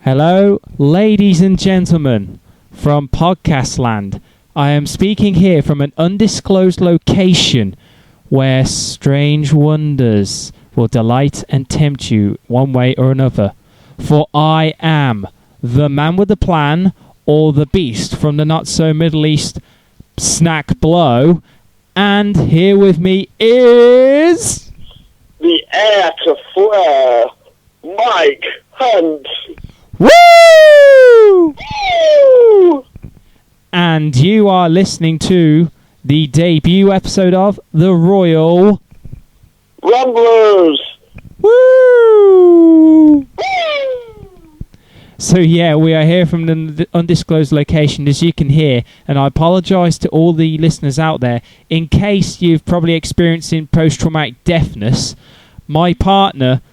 Hello, ladies and gentlemen, from Podcast Land. I am speaking here from an undisclosed location where strange wonders will delight and tempt you one way or another. For I am the man with the plan, or the beast from the not-so-Middle East snack blow, and here with me is... the heir to flair, Mike Hunt. Woo! Woo! And you are listening to the debut episode of The Royal Ramblers. Woo! Woo! So yeah, we are here from the undisclosed location, as you can hear, and I apologise to all the listeners out there in case you've probably experiencing post-traumatic deafness. My partner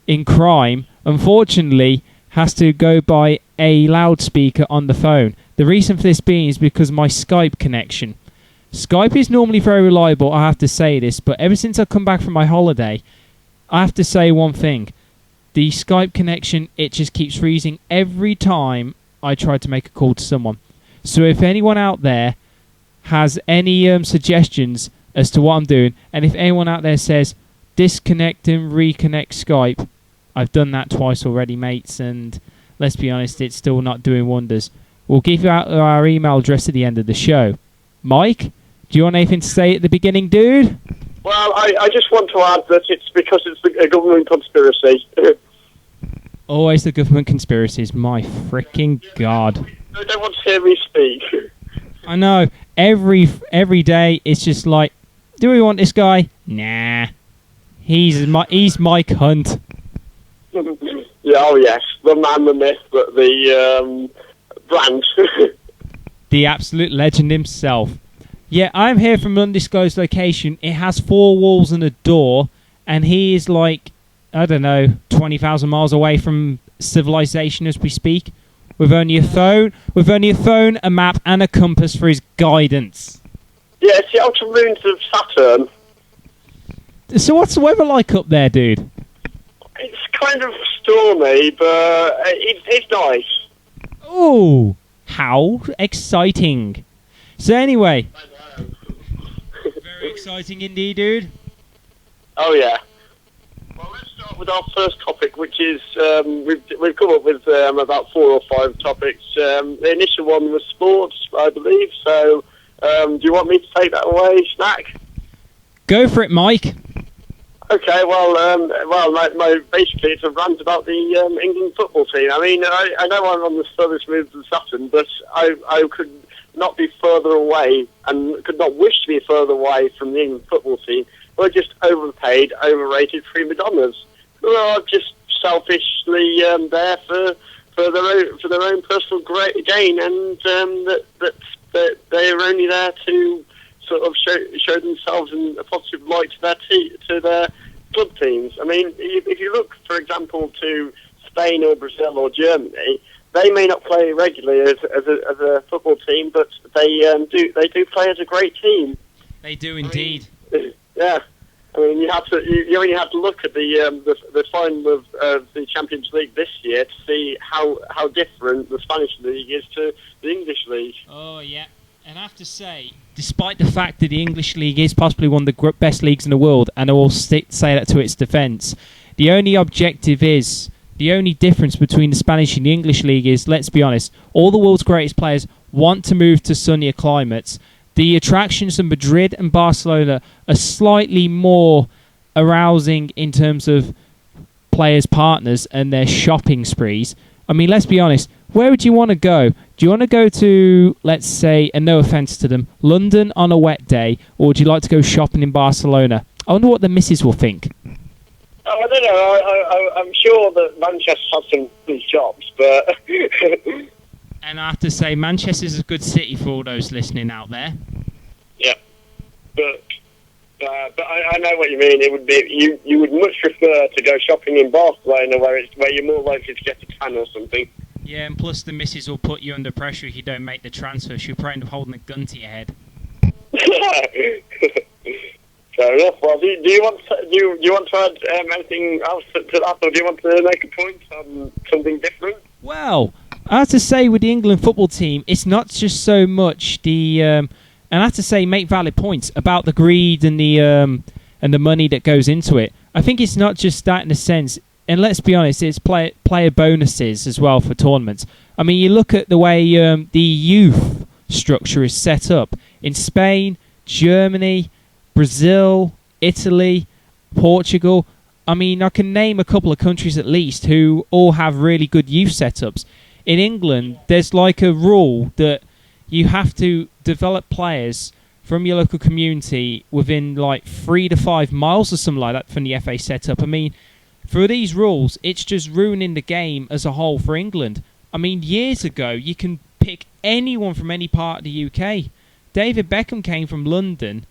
in crime, unfortunately, has to go by a loudspeaker on the phone. The reason for this being is because of my Skype connection. Skype is normally very reliable, I have to say this, but ever since I've come back from my holiday, I have to say one thing. The Skype connection, it just keeps freezing every time I try to make a call to someone. So if anyone out there has any suggestions as to what I'm doing, and if anyone out there says, disconnect and reconnect Skype, I've done that twice already, mates, and let's be honest, it's still not doing wonders. We'll give you out our email address at the end of the show. Mike, do you want anything to say at the beginning, dude? Well, I just want to add that it's because it's a government conspiracy. Always the government conspiracies, my freaking god. I don't want to hear me speak. I know, every day it's just like, do we want this guy? Nah. He's Mike Hunt. Yeah, oh yes, the man, the myth, the brand. The absolute legend himself. Yeah, I'm here from an undisclosed location. It has 4 walls and a door, and he is like, I don't know, 20,000 miles away from civilization as we speak, with only a phone, a map, and a compass for his guidance. Yeah, it's the outer moons of Saturn. So what's the weather like up there, dude? It's kind of stormy, but it's nice. Oh, how exciting. So anyway, very exciting indeed, dude. Oh yeah. Well, let's start with our first topic, which is we've come up with about 4 or 5 topics. The initial one was sports, I believe. So, do you want me to take that away, Snack? Go for it, Mike. Okay. Well, basically it's a rant about the England football team. I mean, I know I'm on the furthest move to Saturn, but I could not be further away and could not wish to be further away from the England football team. We're just overpaid, overrated prima donnas who are just selfishly there for their own personal gain, and that they are only there to sort of show themselves in a positive light to their club teams. I mean, if you look, for example, to Spain or Brazil or Germany, they may not play regularly as a football team, but they do play as a great team. They do indeed. Yeah, I mean, you only have to look at the final of the Champions League this year to see how different the Spanish league is to the English league. Oh yeah, and I have to say, despite the fact that the English league is possibly one of the best leagues in the world, and I will say that to its defence, the only difference between the Spanish and the English league is, let's be honest, all the world's greatest players want to move to sunnier climates. The attractions of Madrid and Barcelona are slightly more arousing in terms of players' partners and their shopping sprees. I mean, let's be honest, where would you want to go? Do you want to go to, let's say, and no offence to them, London on a wet day, or would you like to go shopping in Barcelona? I wonder what the missus will think. Oh, I don't know. I'm sure that Manchester has some good jobs, but... And I have to say, Manchester's a good city for all those listening out there. Yeah, but I know what you mean. It would be you would much prefer to go shopping in Barcelona, where you're more likely to get a tan or something. Yeah, and plus the missus will put you under pressure if you don't make the transfer. She'll probably end up holding a gun to your head. Fair enough. Well, do you want to add anything else to that, or do you want to make a point on something different? Well, I have to say with the England football team, it's not just so much the, and I have to say, make valid points about the greed and the money that goes into it. I think it's not just that in a sense, and let's be honest, it's player bonuses as well for tournaments. I mean, you look at the way the youth structure is set up in Spain, Germany, Brazil, Italy, Portugal. I mean, I can name a couple of countries at least who all have really good youth setups. In England, there's like a rule that you have to develop players from your local community within like 3 to 5 miles or something like that from the FA setup. I mean, for these rules, it's just ruining the game as a whole for England. I mean, years ago, you can pick anyone from any part of the UK. David Beckham came from London,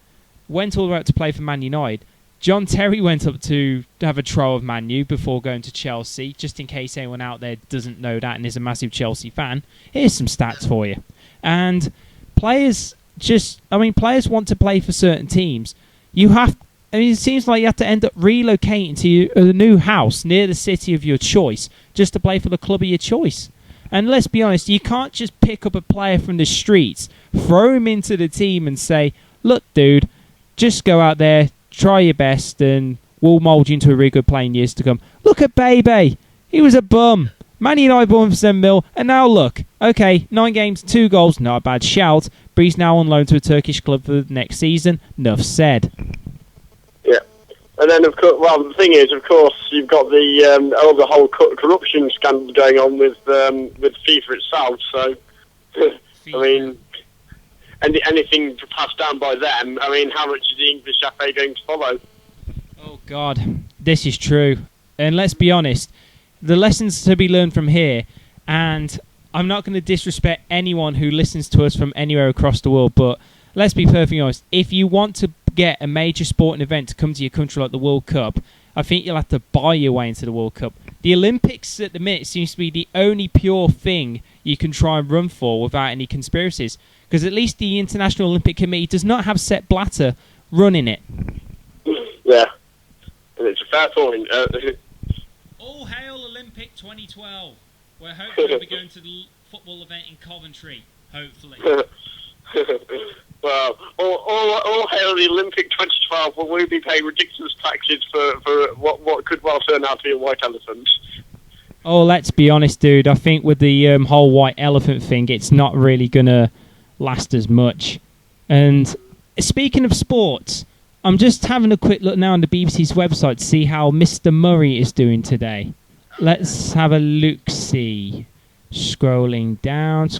went all the way up to play for Man United. John Terry went up to have a trial of Man U before going to Chelsea, just in case anyone out there doesn't know that and is a massive Chelsea fan. Here's some stats for you. And players players want to play for certain teams. It seems like you have to end up relocating to a new house near the city of your choice just to play for the club of your choice. And let's be honest, you can't just pick up a player from the streets, throw him into the team and say, look, dude, just go out there, try your best, and we'll mould you into a really good player in years to come. Look at Bebe. He was a bum. Man United bought him for 7 mil, and now look. Okay, 9 games, 2 goals, not a bad shout, but he's now on loan to a Turkish club for the next season. Enough said. Yeah. And then, of course, well, the thing is, of course, you've got the whole corruption scandal going on with FIFA itself, so, I mean, anything passed down by them, I mean, how much is the English FA going to follow? Oh, God, this is true. And let's be honest, the lessons to be learned from here, and I'm not going to disrespect anyone who listens to us from anywhere across the world, but let's be perfectly honest, if you want to get a major sporting event to come to your country like the World Cup, I think you'll have to buy your way into the World Cup. The Olympics at the minute seems to be the only pure thing you can try and run for without any conspiracies. Because at least the International Olympic Committee does not have Sepp Blatter running it. Yeah, and it's a fair point. All hail Olympic 2012. We're hopefully we'll be going to the football event in Coventry. Hopefully. Well, all hail the Olympic 2012, where we'll be paying ridiculous taxes for what could well turn out to be a white elephant. Oh, let's be honest, dude. I think with the whole white elephant thing, it's not really going to last as much. And speaking of sports, I'm just having a quick look now on the BBC's website to see how Mr. Murray is doing today. Let's have a look-see. Scrolling down.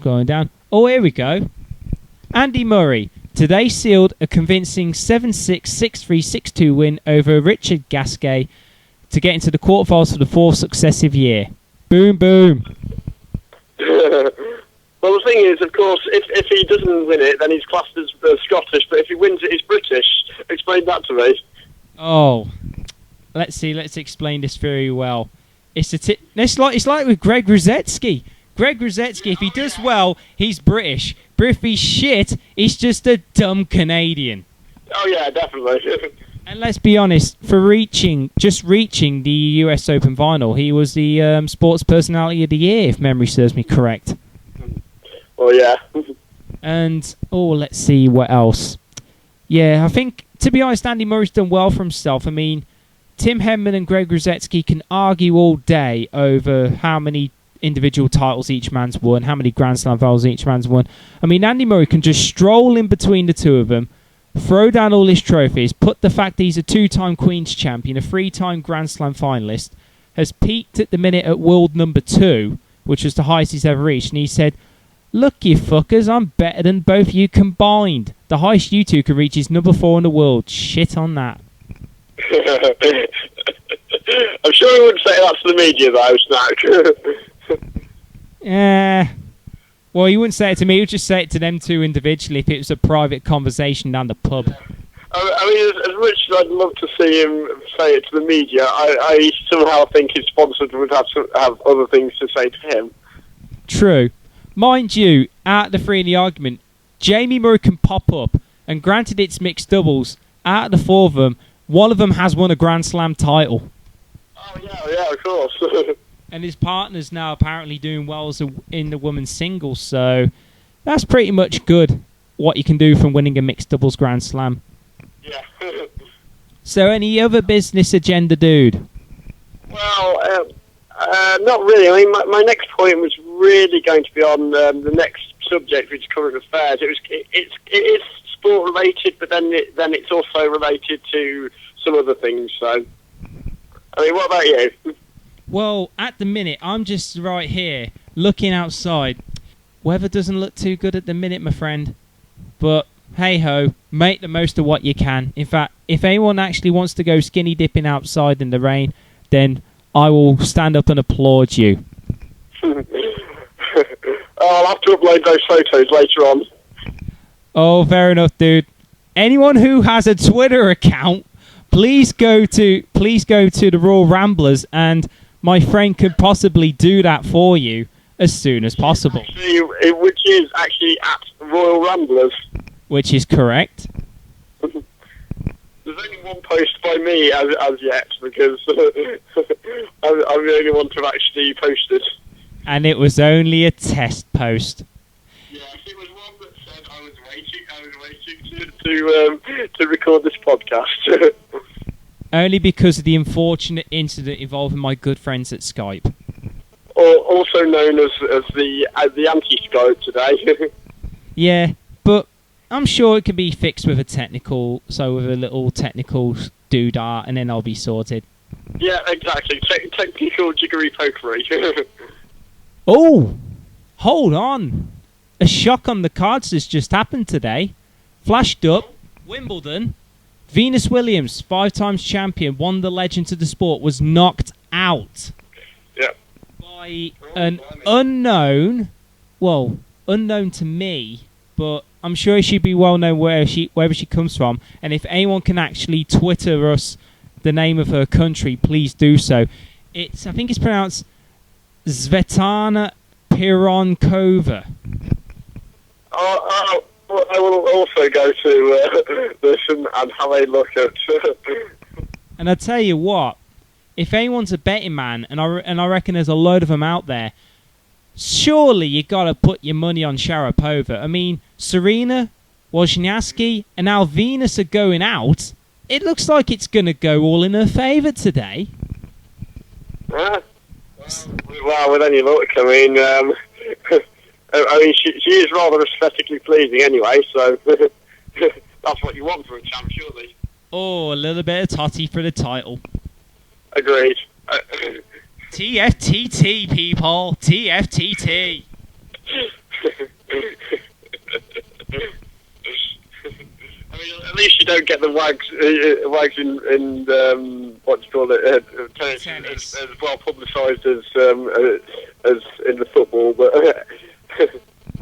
Oh, here we go. Andy Murray today sealed a convincing 7-6, 6-3, 6-2 win over Richard Gasquet to get into the quarterfinals for the 4th successive year. Boom, boom. Well, the thing is, of course, if he doesn't win it, then he's classed as Scottish, but if he wins it, he's British. Explain that to me. Oh, let's see. Let's explain this very well. It's like with Greg Rosetsky. Greg Rosetsky, if he does well, he's British. But if he's shit, he's just a dumb Canadian. Oh, yeah, definitely. And let's be honest, for reaching the US Open final, he was the Sports Personality of the Year, if memory serves me correct. Oh, yeah. And, let's see what else. Yeah, I think, to be honest, Andy Murray's done well for himself. I mean, Tim Henman and Greg Rosetsky can argue all day over how many individual titles each man's won, how many Grand Slam finals each man's won. I mean, Andy Murray can just stroll in between the two of them, throw down all his trophies, put the fact that he's a 2-time Queen's champion, a 3-time Grand Slam finalist, has peaked at the minute at world number 2, which was the highest he's ever reached, and he said, look, you fuckers, I'm better than both you combined. The highest you two could reach is number 4 in the world. Shit on that. I'm sure he wouldn't say that to the media, though, Snack. Yeah. Well, he wouldn't say it to me. He would just say it to them two individually if it was a private conversation down the pub. I mean, as much as I'd love to see him say it to the media, I somehow think his sponsors would have to have other things to say to him. True. Mind you, out of the three in the argument, Jamie Murray can pop up, and granted it's mixed doubles, out of the 4 of them, one of them has won a Grand Slam title. Oh, yeah, of course. And his partner's now apparently doing well in the women's singles, so that's pretty much good, what you can do from winning a mixed doubles Grand Slam. Yeah. So any other business agenda, dude? Well, not really. I mean, my next point was really going to be on the next subject, which is current affairs. It is sport related, but then it's also related to some other things. So, I mean, what about you? Well, at the minute, I'm just right here looking outside. Weather doesn't look too good at the minute, my friend. But hey ho, make the most of what you can. In fact, if anyone actually wants to go skinny dipping outside in the rain, then I will stand up and applaud you. I'll have to upload those photos later on. Oh, fair enough, dude. Anyone who has a Twitter account, please go to the Royal Ramblers, and my friend could possibly do that for you as soon as possible. Actually, which is actually at Royal Ramblers. Which is correct. There's only one post by me as yet, because I'm the only one to have actually posted. And it was only a test post. Yeah, it was one that said I was waiting to record this podcast. Only because of the unfortunate incident involving my good friends at Skype. Also known as the anti-Skype today. Yeah, but I'm sure it can be fixed with with a little technical doodah, and then I'll be sorted. Yeah, exactly. Technical jiggery pokery. Oh, hold on. A shock on the cards has just happened today. Flashed up, Wimbledon. Venus Williams, 5 times champion, won the legend of the sport, was knocked out. Yeah. By an unknown to me, but I'm sure she'd be well known wherever she comes from. And if anyone can actually Twitter us the name of her country, please do so. I think it's pronounced Svetlana Pironkova. I will also go to this and have a look at. And I tell you what, if anyone's a betting man, and I reckon there's a load of them out there, surely you got to put your money on Sharapova. I mean, Serena, Wozniacki, and now Venus are going out. It looks like it's going to go all in her favour today. Well, with any luck, I mean, she is rather aesthetically pleasing anyway, so that's what you want for a champ, surely. Oh, a little bit of totty for the title. Agreed. TFTT, people. TFTT. I mean, at least you don't get the wags in what do you call it, tennis. As well publicised as in the football, but.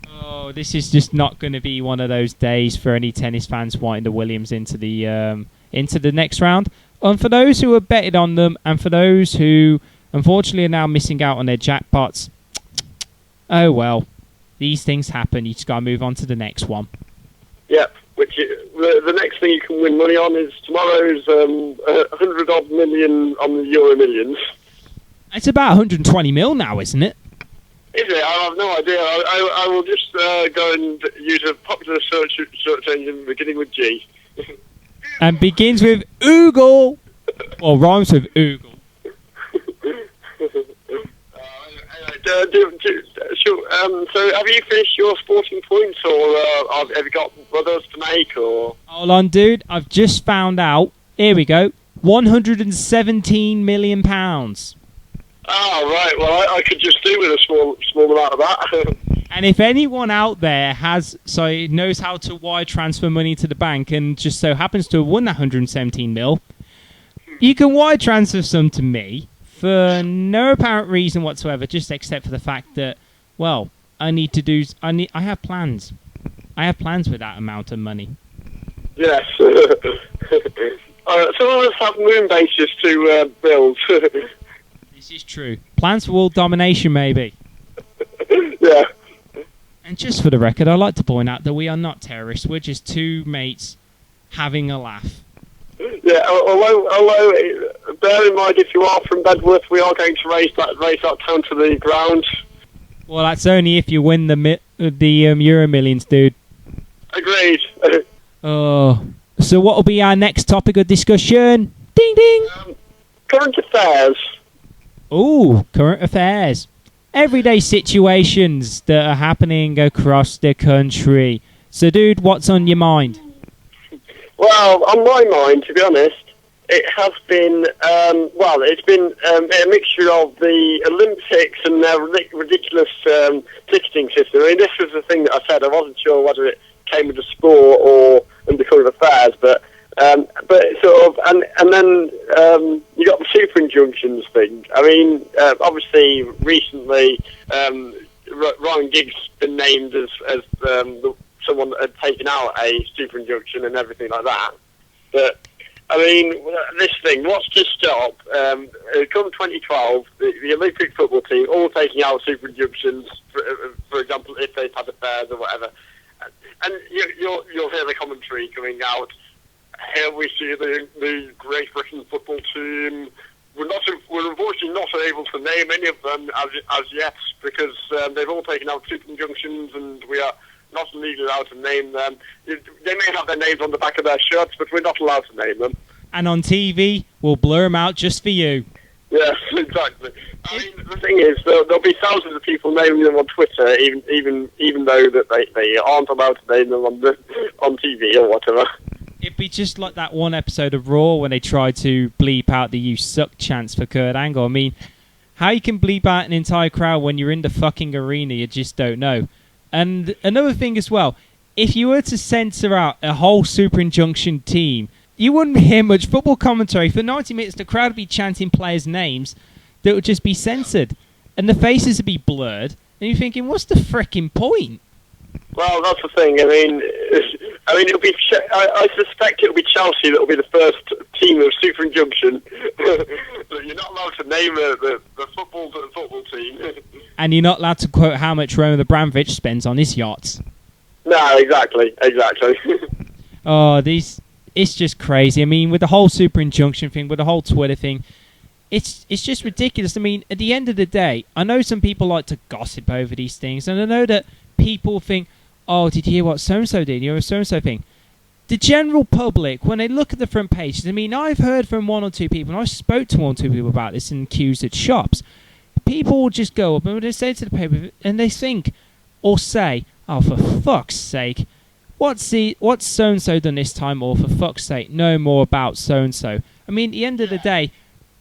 Oh, this is just not going to be one of those days for any tennis fans wanting the Williams into the next round. And for those who have betted on them, and for those who unfortunately are now missing out on their jackpots, oh well, these things happen. You just got to move on to the next one. Yep. The next thing you can win money on is tomorrow's 100-odd million on the Euro Millions. It's about 120 mil now, isn't it? Is it? I have no idea. I will just go and use a popular search engine beginning with G. And begins with Oogle. Or rhymes with Oogle. So have you finished your sporting points, or have you got others to make? Or hold on, dude. I've just found out. Here we go. £117 million. Oh, right. Well, I could just do with a small amount of that. And if anyone out there knows how to wire transfer money to the bank and just so happens to have won that 117 mil, you can wire transfer some to me for no apparent reason whatsoever, just except for the fact that, well, I have plans. I have plans with that amount of money. Yes. Some of us have moon bases to build. This is true. Plans for world domination, maybe. Yeah. And just for the record, I'd like to point out that we are not terrorists. We're just two mates having a laugh. Yeah, although bear in mind, if you are from Bedworth, we are going to raise that town to the ground. Well, that's only if you win the Euro Millions, dude. Agreed. Oh, so what will be our next topic of discussion? Ding ding. Current affairs. Ooh, current affairs. Everyday situations that are happening across the country. So, dude, what's on your mind? Well, on my mind, to be honest, it has been, it's been a mixture of the Olympics and their ridiculous ticketing system. I mean, this was the thing that I said. I wasn't sure whether it came with the sport or under current affairs, but sort of, and then you got the super injunctions thing. I mean, obviously, recently, Ryan Giggs been named as someone that had taken out a super injunction and everything like that. But I mean, this thing, what's to stop? Come 2012, the Olympic football team all taking out super injunctions, for example, if they've had affairs or whatever. And you'll hear the commentary coming out. Here we see the Great Britain football team. We're unfortunately not able to name any of them as yet because they've all taken out super injunctions and we are not legally allowed to name them. They may have their names on the back of their shirts, but we're not allowed to name them. And on TV, we'll blur them out just for you. Yes, exactly. I mean, the thing is, there'll be thousands of people naming them on Twitter, even though that they aren't allowed to name them on TV or whatever. It'd be just like that one episode of Raw when they tried to bleep out the "You suck" chants for Kurt Angle. I mean, how you can bleep out an entire crowd when you're in the fucking arena, you just don't know. And another thing as well, if you were to censor out a whole super injunction team, you wouldn't hear much football commentary. For 90 minutes, the crowd would be chanting players' names that would just be censored. And the faces would be blurred. And you're thinking, what's the frickin' point? Well, that's the thing. I mean, it'll be. I suspect it'll be Chelsea that'll be the first team of super injunction. You're not allowed to name the football team. And you're not allowed to quote how much Roman Abramovich spends on his yachts. No, exactly. Oh, it's just crazy. I mean, with the whole super injunction thing, with the whole Twitter thing, it's just ridiculous. I mean, at the end of the day, I know some people like to gossip over these things, and I know that people think, oh, did you hear what so-and-so did? You know, so-and-so thing. The general public, when they look at the front pages, I mean, I've heard from one or two people, and I spoke to one or two people about this in queues at shops. People will just go up and they say to the paper, and they think or say, oh, for fuck's sake, what's so-and-so done this time, or for fuck's sake, know more about so-and-so. I mean, at the end of the day,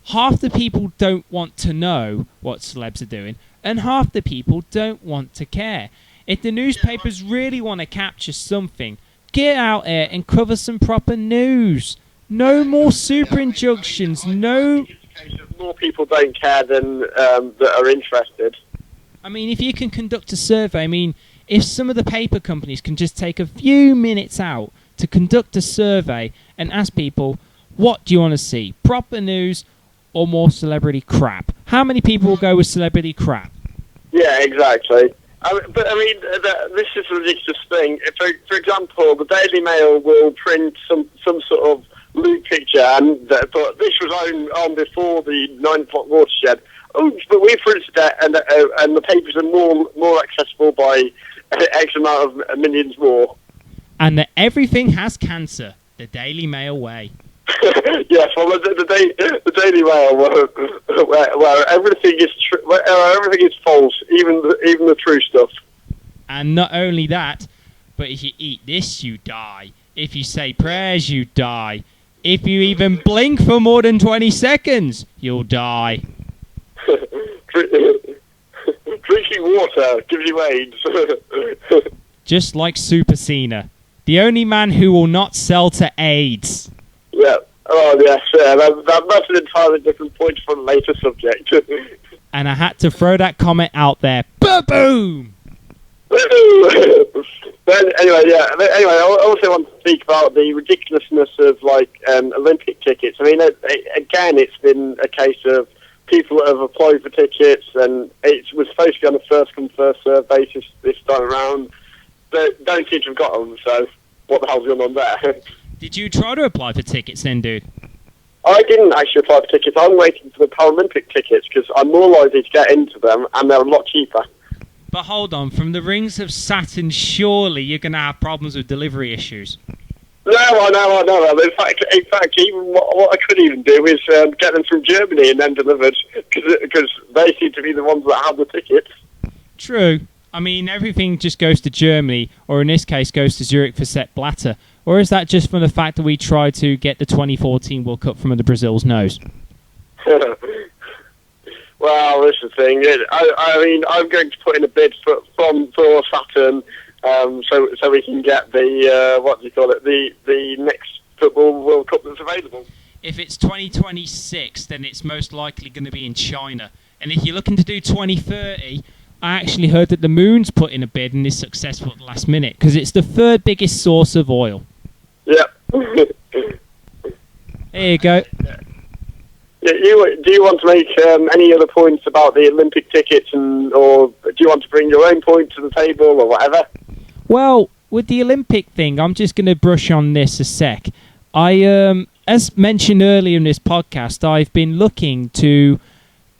half the people don't want to know what celebs are doing, and half the people don't want to care. If the newspapers really want to capture something, get out there and cover some proper news. No more super injunctions. No. More people don't care than that are interested. I mean, if you can conduct a survey, I mean, if some of the paper companies can just take a few minutes out to conduct a survey and ask people, what do you want to see? Proper news or more celebrity crap? How many people will go with celebrity crap? Yeah, exactly. This is a ridiculous thing. For example, the Daily Mail will print some sort of lewd picture, but this was on before the 9 o'clock watershed. Oh, but we printed that, and the papers are more accessible by X amount of millions more. And that everything has cancer, the Daily Mail way. Yes, well, the Daily Mail, where everything is false, even the true stuff. And not only that, but if you eat this, you die. If you say prayers, you die. If you even blink for more than 20 seconds, you'll die. Drinking water gives you AIDS. Just like Super Cena, the only man who will not sell to AIDS. Yeah. Oh, yes. That's an entirely different point for a later subject. And I had to throw that comment out there. Boom! But anyway, I also want to speak about the ridiculousness of Olympic tickets. I mean, again, it's been a case of people that have applied for tickets, and it was supposed to be on a first-come, first-served basis this time around, but don't seem to have got them, so what the hell's going on there? Did you try to apply for tickets then, dude? I didn't actually apply for tickets. I'm waiting for the Paralympic tickets because I'm more likely to get into them, and they're a lot cheaper. But hold on, from the Rings of Saturn, surely you're going to have problems with delivery issues. No, I know. In fact, even what I could even do is get them from Germany and then delivered, because they seem to be the ones that have the tickets. True. I mean, everything just goes to Germany, or in this case, goes to Zurich for Sepp Blatter. Or is that just from the fact that we tried to get the 2014 World Cup from under Brazil's nose? Well, this is the thing. I mean, I'm going to put in a bid for Saturn, so we can get the the next football World Cup that's available. If it's 2026, then it's most likely going to be in China. And if you're looking to do 2030, I actually heard that the Moon's put in a bid and is successful at the last minute because it's the third biggest source of oil. Yeah. There you go. Yeah, do you want to make any other points about the Olympic tickets, or do you want to bring your own point to the table or whatever? Well, with the Olympic thing, I'm just going to brush on this a sec. As mentioned earlier in this podcast, I've been looking to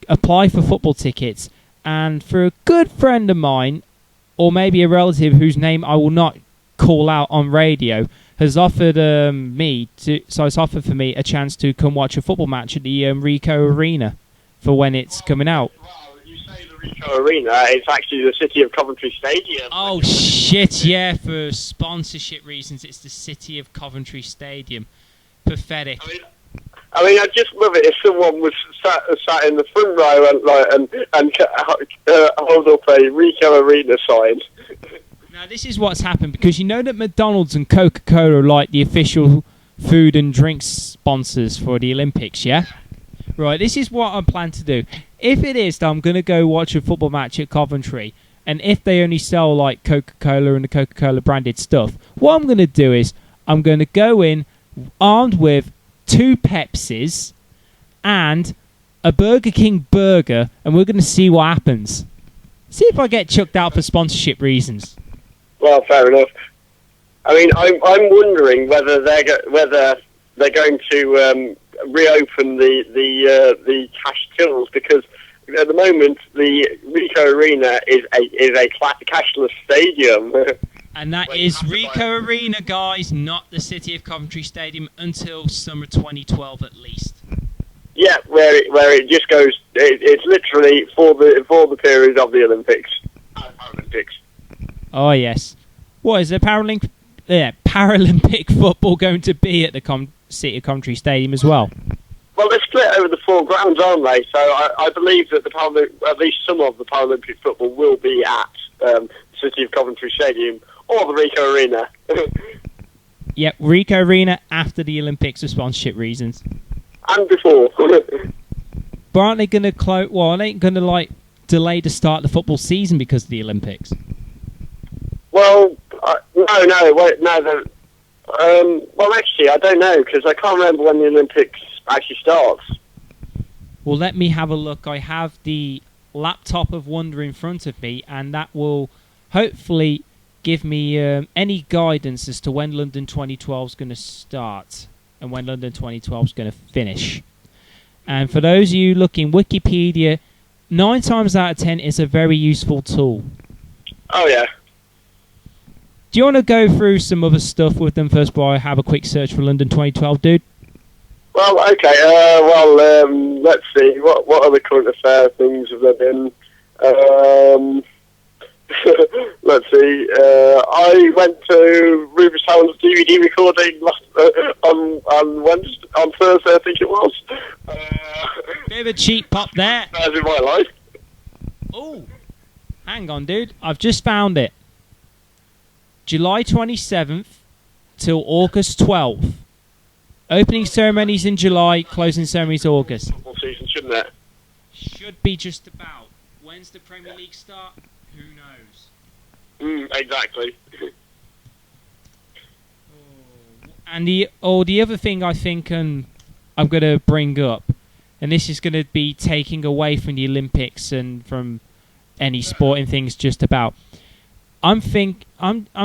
apply for football tickets, and for a good friend of mine, or maybe a relative whose name I will not call out on radio, has offered it's offered for me a chance to come watch a football match at the Rico Arena for when it's coming out. Well, you say the Rico Arena, it's actually the City of Coventry Stadium. Oh shit, yeah, for sponsorship reasons it's the City of Coventry Stadium. Pathetic. I mean, I'd just love it if someone was sat in the front row and hold up a Rico Arena sign. Now, this is what's happened, because you know that McDonald's and Coca-Cola are like the official food and drinks sponsors for the Olympics, yeah? Right, this is what I plan to do. If it is that I'm going to go watch a football match at Coventry, and if they only sell like Coca-Cola and the Coca-Cola branded stuff, what I'm going to do is I'm going to go in armed with 2 Pepsis and a Burger King burger, and we're going to see what happens. See if I get chucked out for sponsorship reasons. Well, fair enough. I mean, I'm wondering whether they're going to reopen the cash tills, because at the moment the Rico Arena is a cashless stadium. And that is Rico Arena, guys, not the City of Coventry Stadium, until summer 2012 at least. Yeah, where it just goes. It's literally for the period of the Olympics. Paralympics. Oh yes. What is the Paralympic football going to be at the City of Coventry Stadium as well? Well, they're split over the 4 grounds, aren't they? So I believe that at least some of the Paralympic football will be at the City of Coventry Stadium or the Rico Arena. Yep, Rico Arena after the Olympics for sponsorship reasons. And before. But aren't they going to delay the start of the football season because of the Olympics? Well, no. Well, actually, I don't know, because I can't remember when the Olympics actually starts. Well, let me have a look. I have the laptop of wonder in front of me, and that will hopefully give me any guidance as to when London 2012 is going to start and when London 2012 is going to finish. And for those of you looking, Wikipedia, 9 times out of 10 is a very useful tool. Oh, yeah. Do you want to go through some other stuff with them first before I have a quick search for London 2012, dude? Well, okay. Let's see. What other current affair things have there been? Let's see. I went to Rufus Howland's DVD recording on Thursday, I think it was. Bit of a cheap pop there. As in my life. Oh, hang on, dude. I've just found it. July 27th till August 12th. Opening ceremonies in July, closing ceremonies August. Football season, shouldn't it? Should be just about. When's the Premier League start? Who knows? Exactly. And the other thing I think I'm going to bring up, and this is going to be taking away from the Olympics and from any sporting things just about. I'm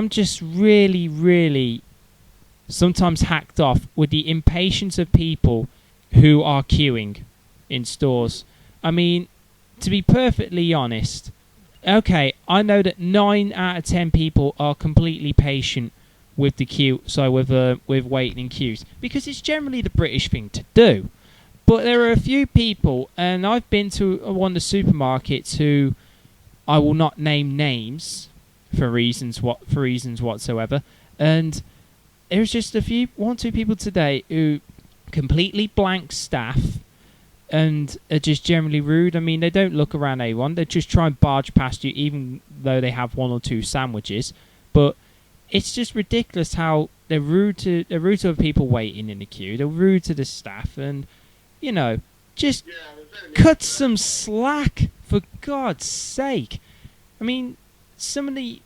just really, really sometimes hacked off with the impatience of people who are queuing in stores. I mean, to be perfectly honest, okay, I know that 9 out of 10 people are completely patient with the queue, with waiting in queues, because it's generally the British thing to do. But there are a few people, and I've been to one of the supermarkets who I will not name names for reasons whatsoever, and there's just one or two people today who completely blank staff and are just generally rude. I mean, they don't look around anyone. They just try and barge past you, even though they have 1 or 2 sandwiches. But it's just ridiculous how they're rude to other people waiting in the queue. They're rude to the staff, and just cut some slack, for God's sake. I mean, some of these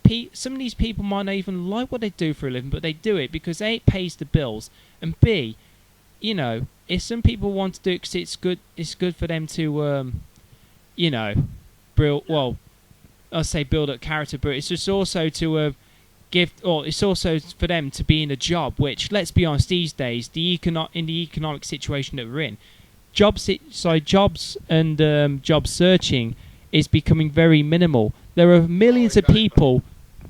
people might not even like what they do for a living, but they do it because A, it pays the bills, and B, if some people want to do it because it's good for them to, build up character, but it's just also to it's also for them to be in a job, which, let's be honest, these days, in the economic situation that we're in, jobs and job searching is becoming very minimal. There are millions of people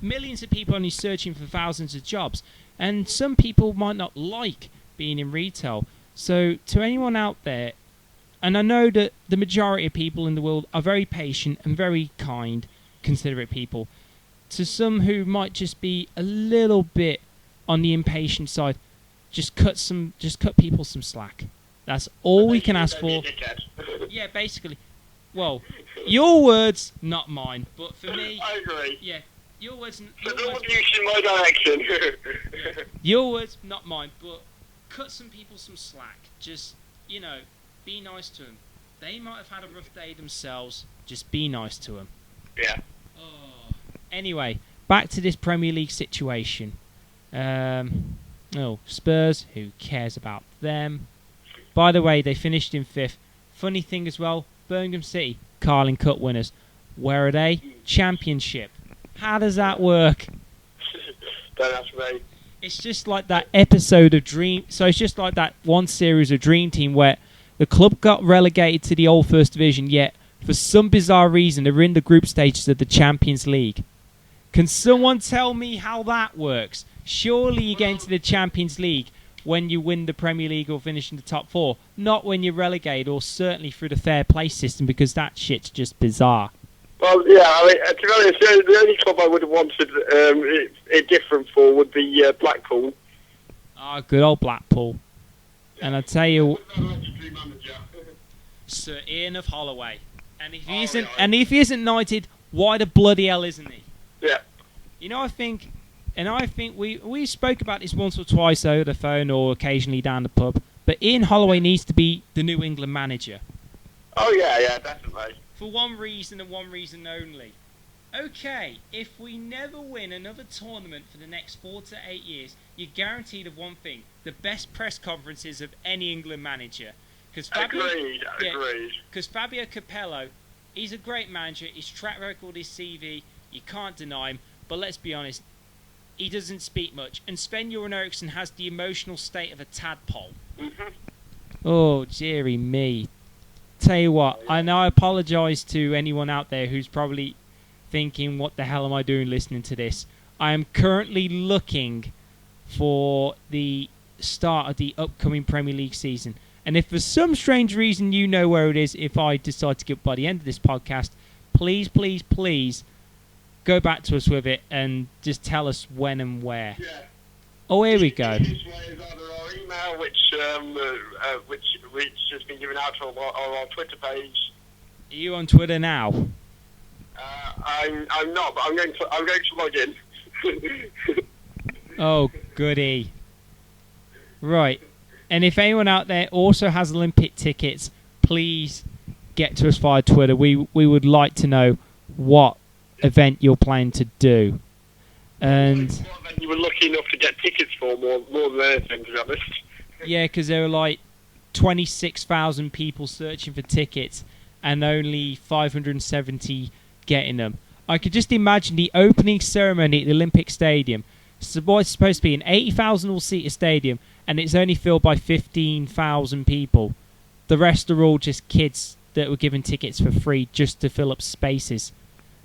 only searching for thousands of jobs, and some people might not like being in retail. So to anyone out there, and I know that the majority of people in the world are very patient and very kind, considerate people, to some who might just be a little bit on the impatient side, just cut people some slack. That's all we can ask for. Yeah, basically. Well, your words, not mine. But for me, I agree. Yeah, your words. So don't use in my direction. Your words, not mine. But cut some people some slack. Just be nice to them. They might have had a rough day themselves. Just be nice to them. Yeah. Oh. Anyway, back to this Premier League situation. Spurs. Who cares about them? By the way, they finished in 5th. Funny thing as well, Birmingham City, Carling Cup winners. Where are they? Championship. How does that work? Don't ask me. It's just like that episode of Dream. So it's just like that one series of Dream Team where the club got relegated to the old First Division, yet for some bizarre reason they're in the group stages of the Champions League. Can someone tell me how that works? Surely you get into the Champions League when you win the Premier League or finish in the top 4, not when you're relegated, or certainly through the fair play system, because that shit's just bizarre. Well, yeah, I mean, to be honest, the only club I would have wanted it different for would be Blackpool. Ah, good old Blackpool. And I tell you, Sir Ian of Holloway, and if he isn't knighted, why the bloody hell isn't he? Yeah. I think we spoke about this once or twice over the phone or occasionally down the pub, but Ian Holloway needs to be the New England manager. Oh, yeah, definitely. For one reason and one reason only. Okay, if we never win another tournament for the next 4 to 8 years, you're guaranteed of one thing: the best press conferences of any England manager. Agreed. Because Fabio Capello, he's a great manager. His track record, his CV, you can't deny him. But let's be honest, he doesn't speak much. And Sven-Göran Eriksson has the emotional state of a tadpole. Mm-hmm. Oh, dearie me. Tell you what, I apologise to anyone out there who's probably thinking, what the hell am I doing listening to this? I am currently looking for the start of the upcoming Premier League season. And if for some strange reason you know where it is, if I decide to give by the end of this podcast, please go back to us with it and just tell us when and where. Yeah. Oh, here we go. This way is either our email, which has been given out to our Twitter page. Are you on Twitter now? I'm not, but I'm going to log in. Oh, goody. Right. And if anyone out there also has Olympic tickets, please get to us via Twitter. We would like to know what event you're planning to do. And what event you were lucky enough to get tickets for more than anything, to be honest. Yeah, because there were like 26,000 people searching for tickets and only 570 getting them. I could just imagine the opening ceremony at the Olympic Stadium. It's supposed to be an 80,000 all-seater stadium, and it's only filled by 15,000 people. The rest are all just kids that were given tickets for free just to fill up spaces.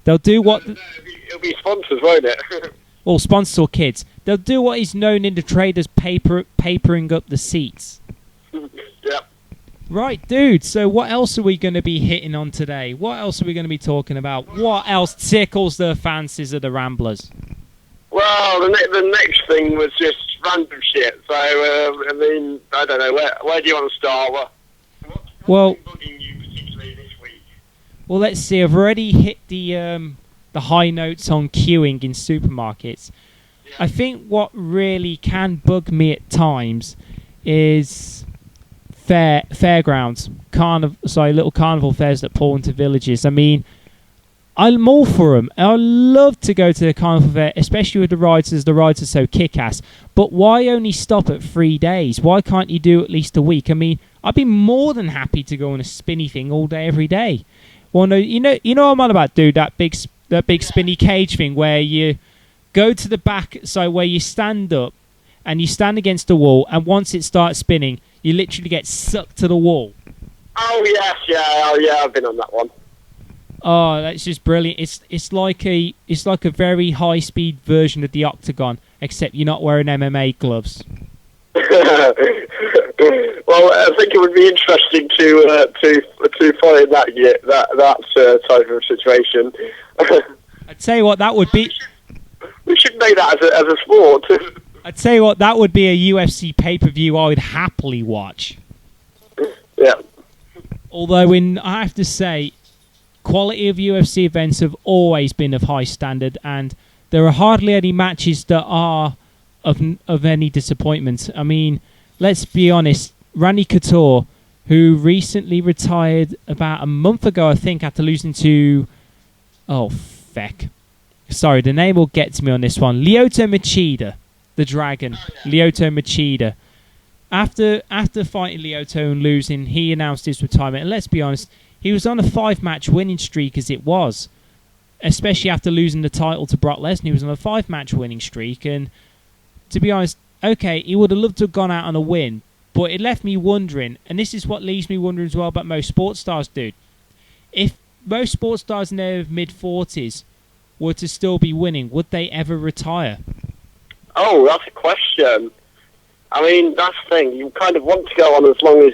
They'll do what... It'll be sponsors, won't it? Well, sponsors or kids. They'll do what is known in the trade as papering up the seats. Yeah. Right, dude, so what else are we going to be hitting on today? What else are we going to be talking about? What else tickles the fancies of the Ramblers? Well, the next thing was just random shit. So, I mean, I don't know. Where do you want to start? What's bugging you particularly this week? Well, let's see. I've already hit the high notes on queuing in supermarkets. Yeah. I think what really can bug me at times is fairgrounds, little carnival fairs that pour into villages. I mean, I'm all for them. I love to go to the carnival fair, especially with the rides, as the rides are so kick-ass. But why only stop at 3 days? Why can't you do at least a week? I mean, I'd be more than happy to go on a spinny thing all day, every day. Well, no, you know what I'm on about, dude. That big spinny cage thing where you go to the back, so where you stand up and you stand against the wall, and once it starts spinning, you literally get sucked to the wall. Oh yes, yeah, I've been on that one. Oh, that's just brilliant. It's like a very high speed version of the Octagon, except you're not wearing MMA gloves. Well, I think it would be interesting to find that type of situation. I'd tell you what, that would be. We should make that as a sport. I'd tell you what, that would be a UFC pay-per-view I would happily watch. Yeah. Although, I have to say, quality of UFC events have always been of high standard, and there are hardly any matches that are of any disappointment. I mean, let's be honest, Randy Couture, who recently retired about a month ago, I think, after losing to... Oh, feck. Sorry, the name will get to me on this one. Lyoto Machida, the Dragon. Lyoto Machida. After fighting Lyoto and losing, he announced his retirement. And let's be honest, he was on a 5-match winning streak as it was. Especially after losing the title to Brock Lesnar. He was on a 5-match winning streak. And to be honest, okay, he would have loved to have gone out on a win. But it left me wondering, and this is what leaves me wondering as well about most sports stars, dude. If most sports stars in their mid-40s were to still be winning, would they ever retire? Oh, that's a question. I mean, that's the thing. You kind of want to go on as long as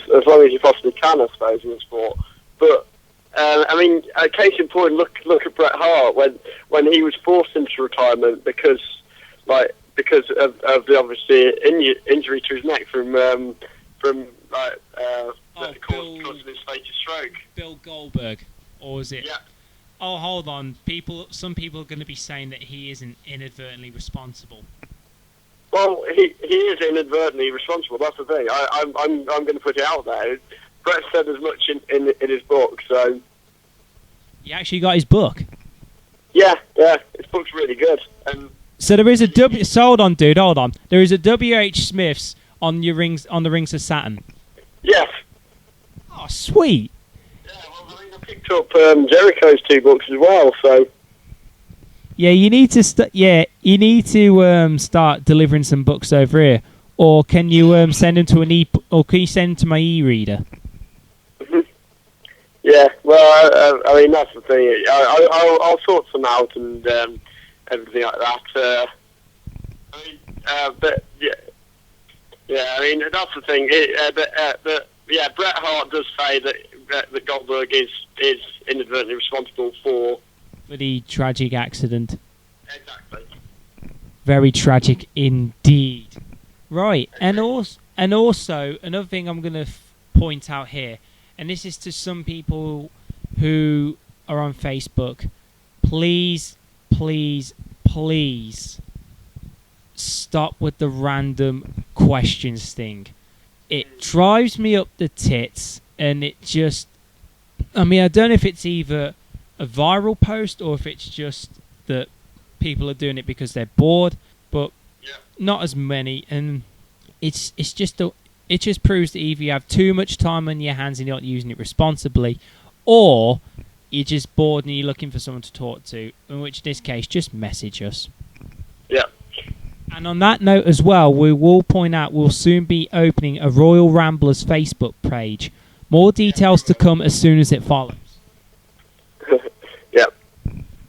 you possibly can, I suppose, in the sport. But I mean, case in point, look at Bret Hart when he was forced into retirement because of the obviously injury to his neck from causing his fatal stroke. Bill Goldberg, or was it? Yeah. Oh, hold on. Some people are going to be saying that he isn't inadvertently responsible. Well, he is inadvertently responsible. That's the thing. I'm going to put it out there. Brett said as much in his book, so... You actually got his book? Yeah, his book's really good. So there is a hold on, dude, hold on. There is a W.H. Smith's on the Rings of Saturn. Yes. Oh, sweet. Yeah, well, I mean, I picked up Jericho's 2 books as well, so... Yeah, you need to start delivering some books over here, or can you send them to can you send them to my e-reader? Yeah, well, I mean that's the thing. I'll sort some out and everything like that. But yeah. I mean that's the thing. Bret Hart does say that Goldberg is inadvertently responsible for the tragic accident. Exactly. Very tragic indeed. Right, and also another thing I'm going to point out here, and this is to some people who are on Facebook. Please stop with the random questions thing. It drives me up the tits, and it just... I mean, I don't know if it's either a viral post or if it's just that people are doing it because they're bored, but not as many, and it just proves that either you have too much time on your hands and you're not using it responsibly, or you're just bored and you're looking for someone to talk to, in which this case, just message us. Yeah. And on that note as well, we will point out we'll soon be opening a Royal Ramblers Facebook page. More details to come as soon as it follows. Yep.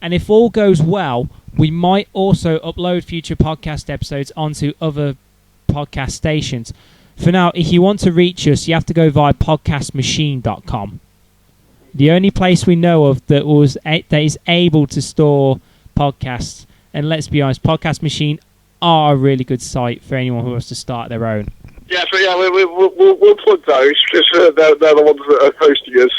And if all goes well, we might also upload future podcast episodes onto other podcast stations. For now, if you want to reach us, you have to go via podcastmachine.com. The only place we know of that is able to store podcasts. And let's be honest, Podcast Machine are a really good site for anyone who wants to start their own. Yeah, so yeah, we'll plug those because they're the ones that are hosting us.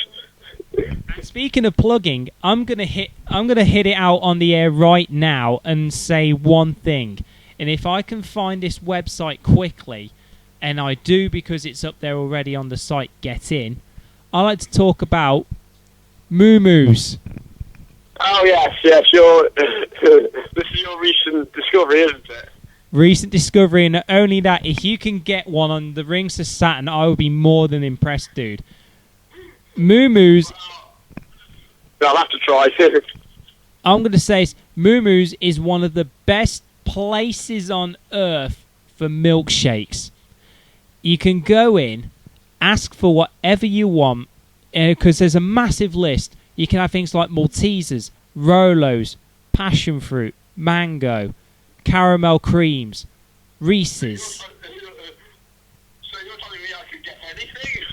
And speaking of plugging, I'm gonna hit it out on the air right now and say one thing. And if I can find this website quickly, and I do because it's up there already on the site, get in. I like to talk about moo-moos. Oh yes, this is your recent discovery, isn't it? Recent discovery, and not only that, if you can get one on the Rings of Saturn, I will be more than impressed, dude. Moo-moos. I'll have to try. I'm going to say Moo-moos is one of the best places on earth for milkshakes. You can go in, ask for whatever you want, because there's a massive list. You can have things like Maltesers, Rolos, passion fruit, mango, caramel creams, Reese's. So you're telling me I could get anything?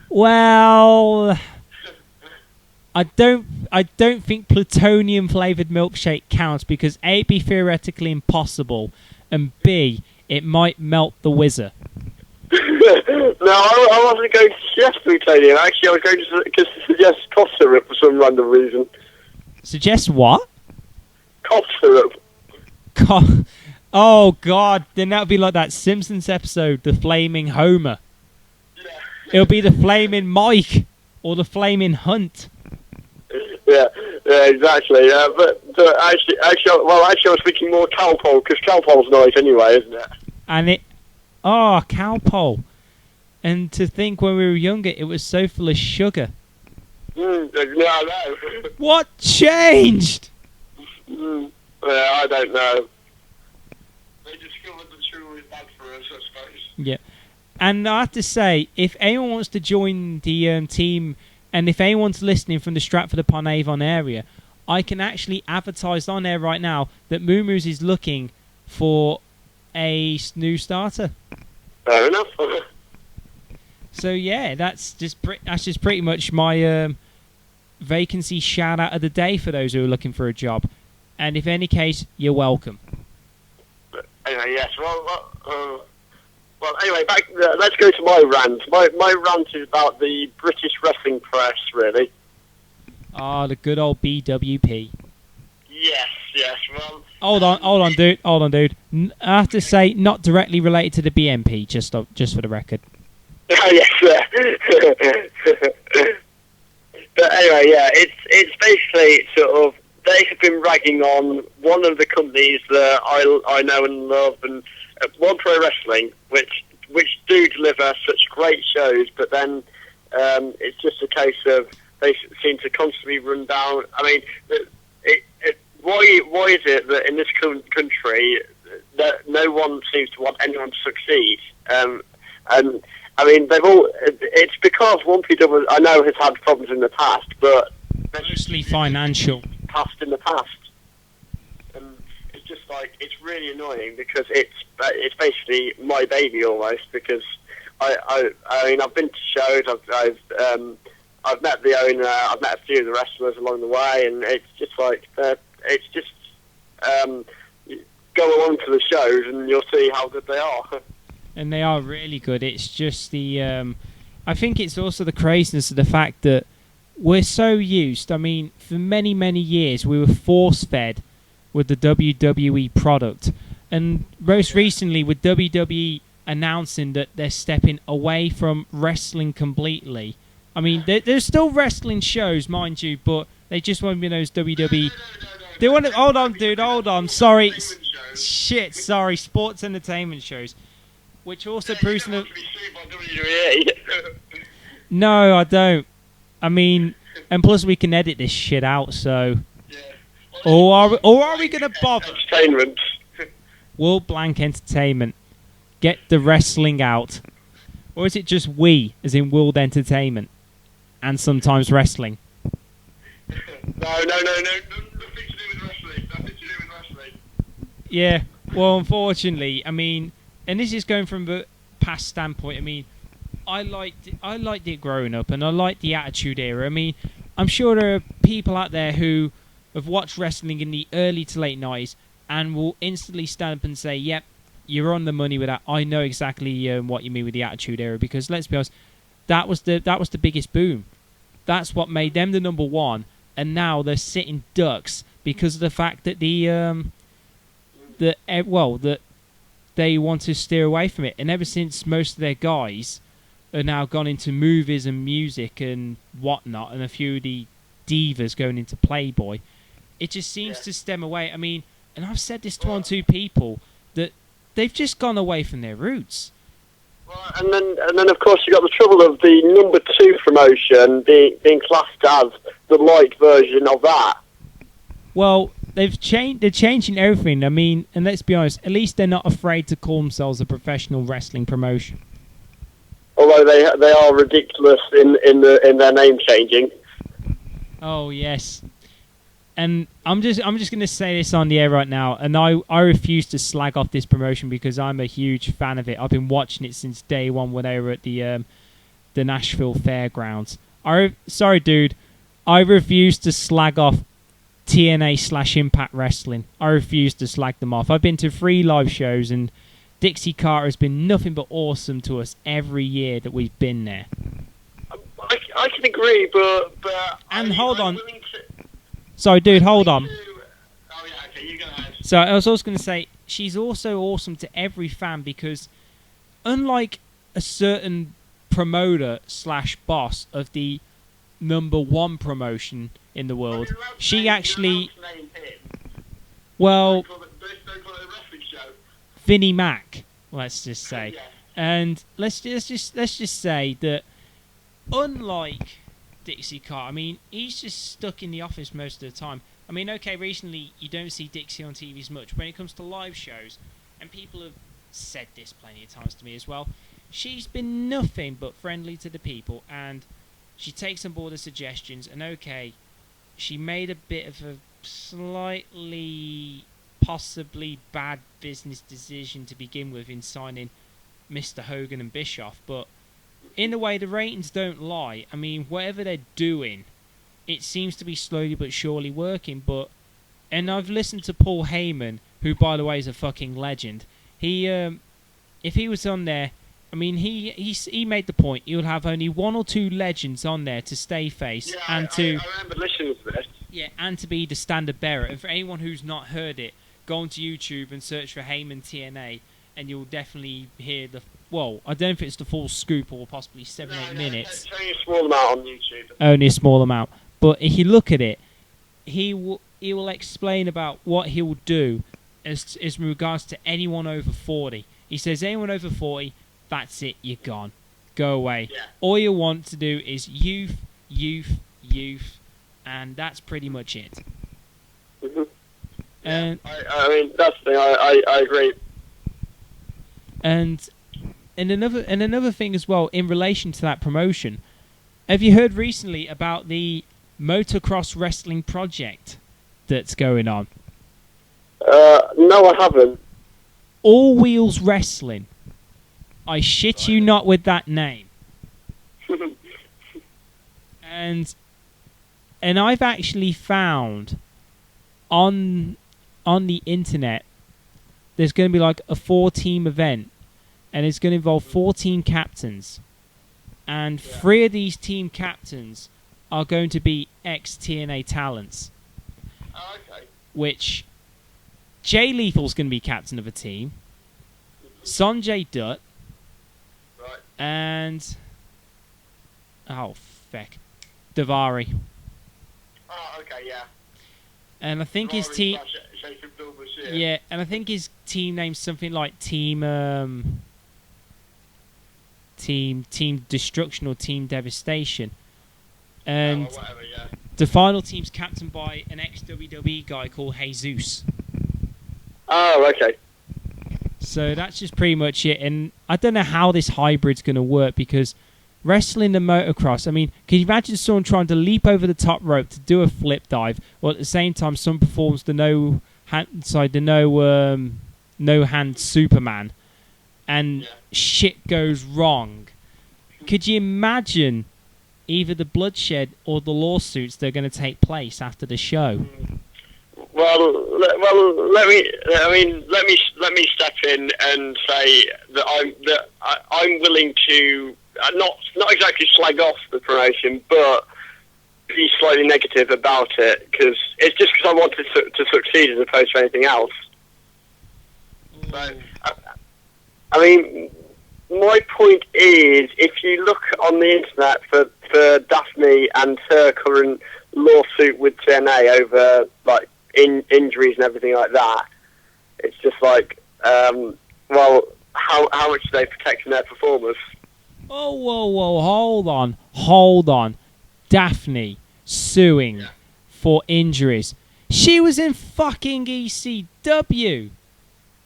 Well, I don't think plutonium flavored milkshake counts because A, it'd be theoretically impossible, and B, it might melt the whizzer. No, I wasn't going to suggest plutonium. Actually, I was going to suggest cough syrup for some random reason. Suggest what? Cough syrup. Oh, God. Then that would be like that Simpsons episode, The Flaming Homer. Yeah. It'll be the Flaming Mike or the Flaming Hunt. Yeah, exactly. But actually, I was thinking more Calpol, because Calpol's nice anyway, isn't it? And it... Oh, Calpol. And to think when we were younger, it was so full of sugar. No. What changed? Yeah, I don't know. They discovered the true was bad for us, I suppose. Yeah. And I have to say, if anyone wants to join the team, and if anyone's listening from the Stratford-upon-Avon area, I can actually advertise on air right now that Moo-moos is looking for a new starter. Fair enough. So yeah, that's just pretty much my vacancy shout out of the day for those who are looking for a job. And if any case, you're welcome. Anyway, yes. Well, anyway, let's go to my rant. My rant is about the British wrestling press, really. Ah, the good old BWP. Yes. Well, Hold on, dude. I have to say, not directly related to the BNP, just for the record. Yes. But anyway, yeah, it's basically sort of they have been ragging on one of the companies that I know and love, and One Pro Wrestling, which do deliver such great shows, but then it's just a case of they seem to constantly run down. I mean, why is it that in this country that no one seems to want anyone to succeed? And I mean, it's because 1PW I know has had problems in the past, but mostly financial. Past in the past. It's just like, it's really annoying because it's basically my baby almost, because I mean, I've been to shows, I've met the owner, I've met a few of the wrestlers along the way, and it's just like, go along to the shows and you'll see how good they are. And they are really good. It's just the I think it's also the craziness of the fact that we're so used. I mean, for many, many years we were force-fed with the WWE product, and most recently with WWE announcing that they're stepping away from wrestling completely. I mean, there's still wrestling shows, mind you, but they just won't be those WWE. They want to. Hold on, dude. Hold on. Sorry. Shit. Sorry. Sports entertainment shows, which also proves that. No, I don't. I mean, and plus we can edit this shit out, so. Yeah. Or are we gonna bother? Entertainment. World Blank Entertainment. Get the wrestling out. Or is it just we, as in World Entertainment, and sometimes wrestling? No, nothing to do with wrestling. Nothing to do with wrestling. Yeah, well, unfortunately, I mean, and this is going from the past standpoint. I mean, I liked it growing up, and I liked the Attitude Era. I mean, I'm sure there are people out there who have watched wrestling in the early to late 90s and will instantly stand up and say, yep, you're on the money with that. I know exactly what you mean with the Attitude Era, because let's be honest, that was the biggest boom. That's what made them the number one, and now they're sitting ducks because of the fact that that they want to steer away from it. And ever since most of their guys are now gone into movies and music and whatnot, and a few of the divas going into Playboy, it just seems to stem away. I mean, and I've said this to one or two people, that they've just gone away from their roots. Well, and then of course you got the trouble of the number 2 promotion being classed as the light version of that. Well, they're changing everything. I mean, and let's be honest, at least they're not afraid to call themselves a professional wrestling promotion. Although they are ridiculous in their name changing. Oh yes. And I'm just going to say this on the air right now, and I refuse to slag off this promotion because I'm a huge fan of it. I've been watching it since day one when they were at the Nashville Fairgrounds. Sorry, dude, I refuse to slag off TNA/Impact Wrestling. I refuse to slag them off. I've been to 3 live shows, and Dixie Carter has been nothing but awesome to us every year that we've been there. I can agree, but and hold on. Sorry, dude, hold on. Oh, yeah, okay, you go ahead. So I was also going to say, she's also awesome to every fan because unlike a certain promoter/boss of the number 1 promotion in the world, she actually... Well, Vinnie Mac, let's just say. Yeah. And let's just say that unlike Dixie Carter, I mean, he's just stuck in the office most of the time. I mean, okay, recently you don't see Dixie on TV as much. When it comes to live shows, and people have said this plenty of times to me as well, she's been nothing but friendly to the people, and she takes on board the suggestions. And okay, she made a bit of a slightly, possibly bad business decision to begin with in signing Mr. Hogan and Bischoff, but in a way, the ratings don't lie. I mean, whatever they're doing, it seems to be slowly but surely working. And I've listened to Paul Heyman, who, by the way, is a fucking legend. He, if he was on there, I mean, he made the point. You'll have only 1 or 2 legends on there to stay face, I remember listening to this. Yeah, and to be the standard bearer. And for anyone who's not heard it, go onto YouTube and search for Heyman TNA, and you'll definitely hear the... Well, I don't know if it's the full scoop or possibly 7-8 minutes. It's only a small amount on YouTube. Only a small amount. But if you look at it, he will explain about what he will do as in regards to anyone over 40. He says anyone over 40, that's it, you're gone. Go away. Yeah. All you want to do is youth, and that's pretty much it. Mm-hmm. And I mean, that's the thing, I agree. And another thing as well in relation to that promotion, have you heard recently about the motocross wrestling project that's going on? No, I haven't. All Wheels Wrestling. I shit you not with that name. and I've actually found on the internet there's going to be like a 4-team event, and it's going to involve 14 captains, and 3 of these team captains are going to be ex-TNA talents. Oh, okay. Which Jay Lethal's going to be captain of a team, Sanjay Dutt, right, and Davari. Oh, okay, yeah. And I think his team... Yeah, and I think his team name's something like Team Destruction or Team Devastation. And whatever, yeah. the final team's captained by an ex-WWE guy called Jesus. Oh, okay. So that's just pretty much it. And I don't know how this hybrid's going to work, because wrestling and motocross, I mean, can you imagine someone trying to leap over the top rope to do a flip dive, while at the same time someone performs the no hand Superman, and shit goes wrong? Could you imagine either the bloodshed or the lawsuits that are going to take place after the show? Well, let me step in and say that I'm willing to not exactly slag off the promotion, but be slightly negative about it, because it's just because I want it to succeed as opposed to anything else. So, I mean, my point is, if you look on the internet for Daphne and her current lawsuit with TNA over like injuries and everything like that, it's just like, well, how much are they protecting their performers? Oh, whoa, hold on. Daphne suing for injuries. She was in fucking ECW.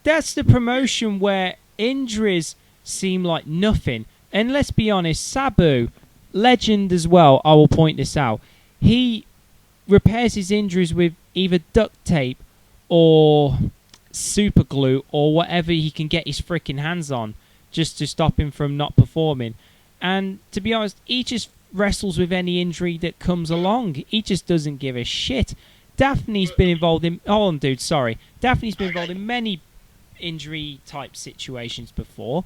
That's the promotion where injuries seem like nothing. And let's be honest, Sabu, legend as well, I will point this out, he repairs his injuries with either duct tape or super glue or whatever he can get his freaking hands on, just to stop him from not performing. And to be honest, he just wrestles with any injury that comes along. He just doesn't give a shit. Daphne's been involved in... Hold on, dude, sorry. Daphne's been involved in many injury-type situations before,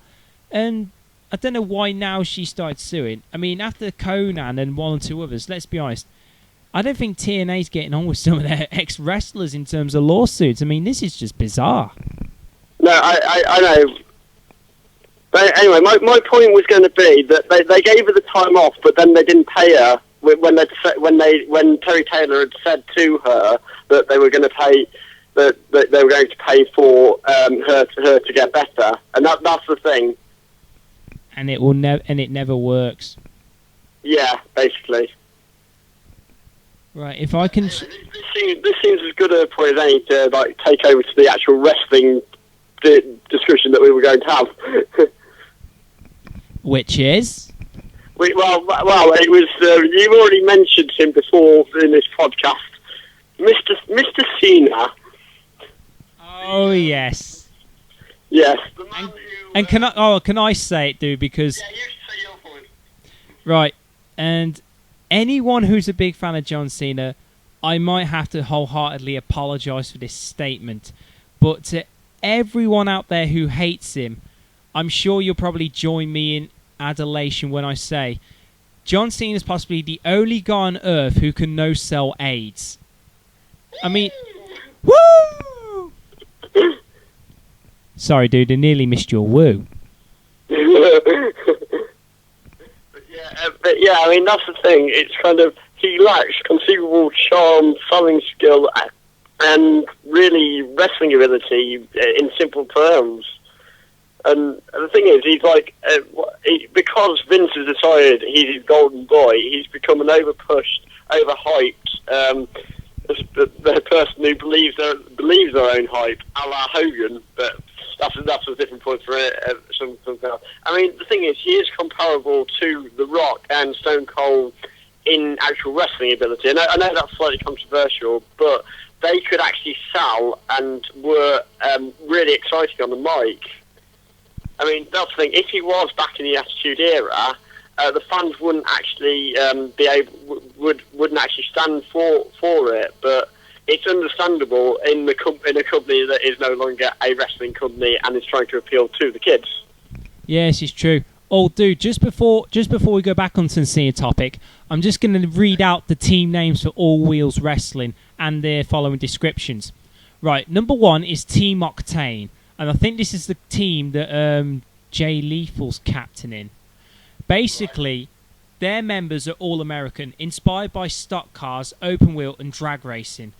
and I don't know why now she started suing. I mean, after Conan and one or two others, let's be honest, I don't think TNA's getting on with some of their ex-wrestlers in terms of lawsuits. I mean, this is just bizarre. No, I know. But anyway, my point was going to be that they gave her the time off, but then they didn't pay her when Terry Taylor had said to her that they were going to pay for her to get better, and that's the thing. And it never works. Yeah, basically. Right, if I can... This seems as good a point as any to like take over to the actual wrestling discussion that we were going to have. Which is? Well, it was... you've already mentioned him before in this podcast. Mr. Cena. Oh, yes. Yes. And can I say it, dude? Because... Yeah, you say your point. Right, and... anyone who's a big fan of John Cena, I might have to wholeheartedly apologise for this statement. But to everyone out there who hates him, I'm sure you'll probably join me in adulation when I say John Cena is possibly the only guy on earth who can no-sell AIDS. I mean, woo! Sorry, dude, I nearly missed your woo. But yeah, I mean, that's the thing. It's kind of, he lacks conceivable charm, selling skill, and really wrestling ability in simple terms. And the thing is, he's like, because Vince has decided he's his golden boy, he's become an over-pushed, over-hyped, the person who believes their own hype, a la Hogan, but that's a different point for something else. I mean, the thing is, he is comparable to The Rock and Stone Cold in actual wrestling ability. And I know that's slightly controversial, but they could actually sell and were really exciting on the mic. I mean, that's the thing. If he was back in the Attitude Era, the fans wouldn't actually wouldn't actually stand for it. But it's understandable in a company that is no longer a wrestling company and is trying to appeal to the kids. Yes, it's true. Oh, dude, just before we go back on the Cena topic, I'm just going to read out the team names for All Wheels Wrestling and their following descriptions. Right, number 1 is Team Octane, and I think this is the team that Jay Lethal's captaining. Basically, their members are all American, inspired by stock cars, open wheel, and drag racing.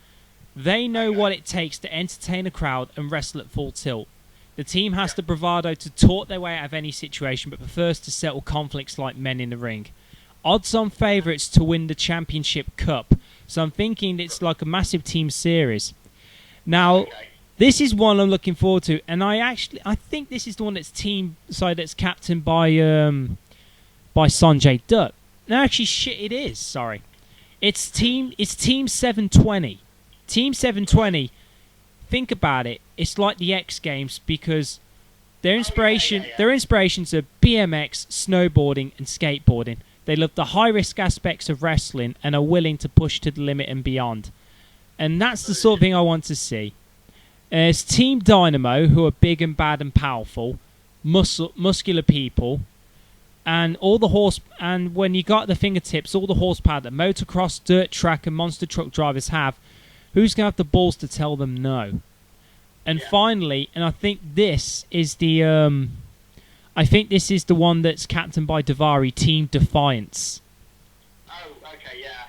They know what it takes to entertain a crowd and wrestle at full tilt. The team has the bravado to talk their way out of any situation, but prefers to settle conflicts like men in the ring. Odds-on favourites to win the championship cup, so I'm thinking it's like a massive team series. Now, This is one I'm looking forward to, and I think this is the one that's captained by Sanjay Dutt. No, actually, shit, it is. Sorry, it's Team 720. Team 720. Think about it. It's like the X Games because their inspirations are BMX, snowboarding, and skateboarding. They love the high-risk aspects of wrestling and are willing to push to the limit and beyond. And that's the sort of thing I want to see. There's Team Dynamo, who are big and bad and powerful, muscular people, and and when you got at the fingertips, all the horsepower that motocross, dirt track, and monster truck drivers have, who's going to have the balls to tell them no? And finally, and I think this is the one that's captained by Davari, Team Defiance. Oh, okay, yeah.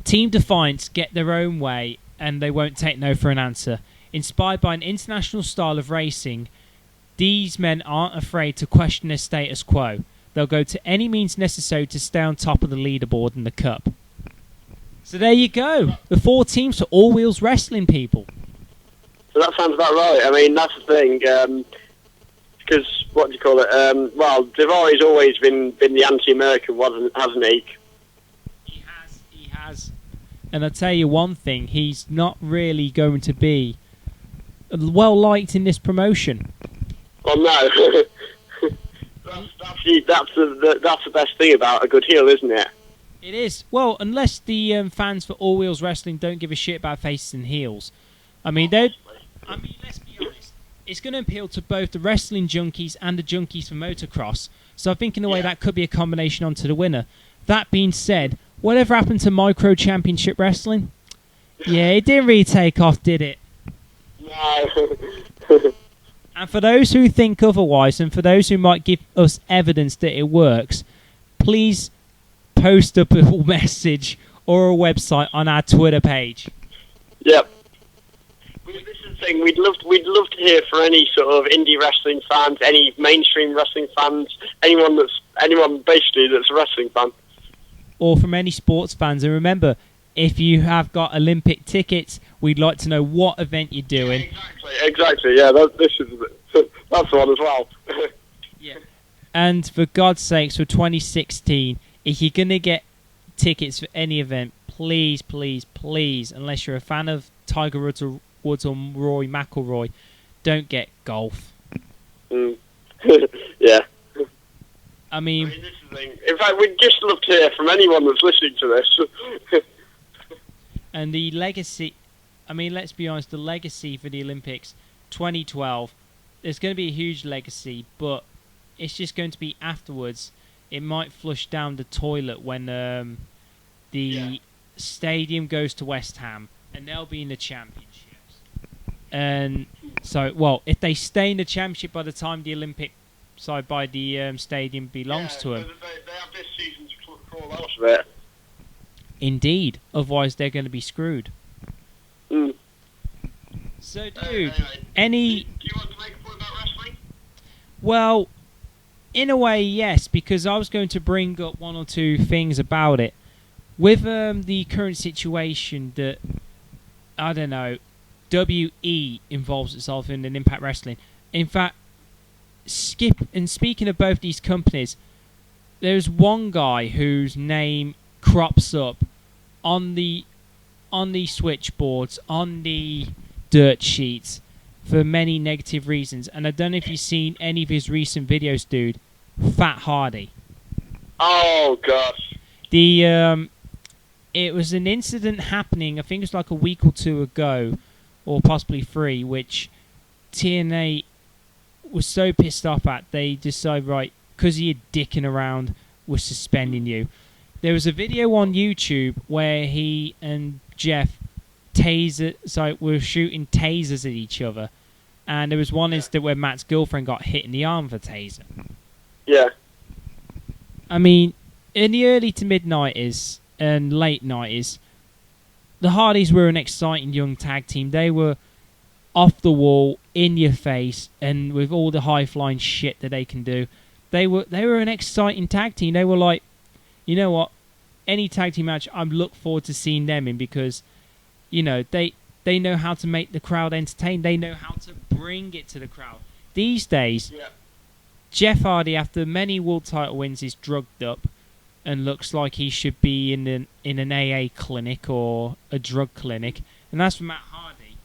Team Defiance get their own way, and they won't take no for an answer. Inspired by an international style of racing, these men aren't afraid to question their status quo. They'll go to any means necessary to stay on top of the leaderboard and the cup. So there you go. The 4 teams for All Wheels Wrestling, people. So that sounds about right. I mean, that's the thing. Because, what do you call it? Well, Davari's always been the anti-American one, hasn't he? He has. And I'll tell you one thing. He's not really going to be well-liked in this promotion. Well, no. that's the best thing about a good heel, isn't it? It is. Well, unless the fans for All Wheels Wrestling don't give a shit about faces and heels. I mean, let's be honest. It's going to appeal to both the wrestling junkies and the junkies for motocross. So I think in a way that could be a combination onto the winner. That being said, whatever happened to Micro Championship Wrestling? Yeah, it didn't really take off, did it? No. And for those who think otherwise, and for those who might give us evidence that it works, please post up a message or a website on our Twitter page. Yep. This is the thing. We'd love to hear from any sort of indie wrestling fans, any mainstream wrestling fans, anyone basically that's a wrestling fan, or from any sports fans. And remember, if you have got Olympic tickets, we'd like to know what event you're doing. Yeah, exactly. Yeah, that's the one as well. Yeah. And for God's sakes, for 2016, if you're gonna get tickets for any event, please, please, please, unless you're a fan of Tiger Woods or Rory McIlroy, don't get golf. Yeah. I mean, this is the thing. In fact, we'd just love to hear from anyone that's listening to this. And the legacy, I mean, let's be honest, the legacy for the Olympics 2012, there's going to be a huge legacy, but it's just going to be afterwards. It might flush down the toilet when the stadium goes to West Ham, and they'll be in the championships. And so, well, if they stay in the championship by the time the Olympic side by the stadium belongs to them. They have this season to crawl out of it. Indeed. Otherwise, they're going to be screwed. Mm. So, dude, anyway, do you want to make a point about wrestling? Well, in a way, yes, because I was going to bring up one or two things about it. With the current situation that, I don't know, WE involves itself in Impact Wrestling. In fact, speaking of both these companies, there's one guy whose name crops up on the switchboards, on the dirt sheets, for many negative reasons. And I don't know if you've seen any of his recent videos, dude. Fat Hardy. Oh gosh. It was an incident happening, I think it was like a week or two ago, or possibly 3, which TNA was so pissed off at, they decided, right, because you're dicking around, we're suspending you. There was a video on YouTube where he and Jeff were shooting tasers at each other, and there was one incident where Matt's girlfriend got hit in the arm with a taser. Yeah. I mean, in the early to mid-90s and late 90s, the Hardys were an exciting young tag team. They were off the wall, in your face, and with all the high-flying shit that they can do. They were an exciting tag team. They were like, you know what? Any tag team match, I look forward to seeing them in because, you know, they they know how to make the crowd entertained. They know how to bring it to the crowd. These days, Jeff Hardy, after many world title wins, is drugged up and looks like he should be in an AA clinic or a drug clinic. And that's for Matt Hardy.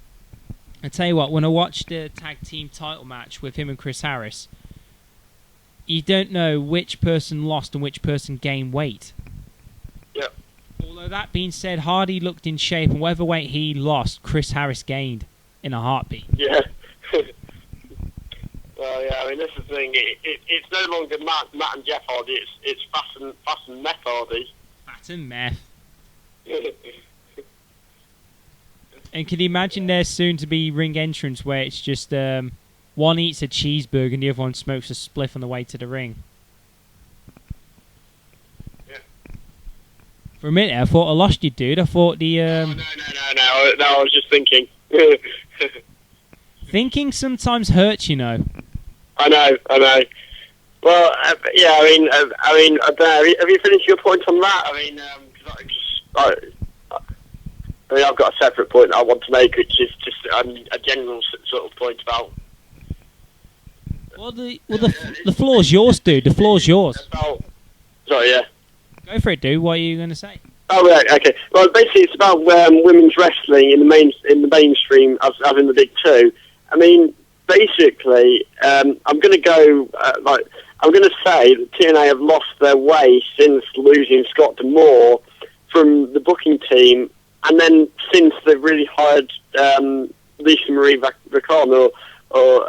I tell you what, when I watched the tag team title match with him and Chris Harris, you don't know which person lost and which person gained weight. Yep. Although that being said, Hardy looked in shape, and whatever weight he lost, Chris Harris gained in a heartbeat. Yeah. Well, yeah, I mean, this is the thing. It's no longer Matt and Jeff Hardy. It's Fast and Meth Hardy. Fat and Meth. And can you imagine their soon-to-be ring entrance where it's just one eats a cheeseburger and the other one smokes a spliff on the way to the ring? Yeah. For a minute, I thought I lost you, dude. I thought the... No, I was just thinking. Thinking sometimes hurts, you know. I know. Well, yeah, I mean, I don't know. Have you finished your point on that? I mean, I've got a separate point I want to make, which is just a general sort of point about. Well, the floor's yours, dude. The floor's yours. Sorry, yeah. Go for it, dude. What are you going to say? Oh, right, okay. Well, basically, it's about women's wrestling in the mainstream, as in the big two. I mean, basically, I'm going to go I'm going to say that TNA have lost their way since losing Scott D'Amore from the booking team, and then since they've really hired Lisa Marie Vacan or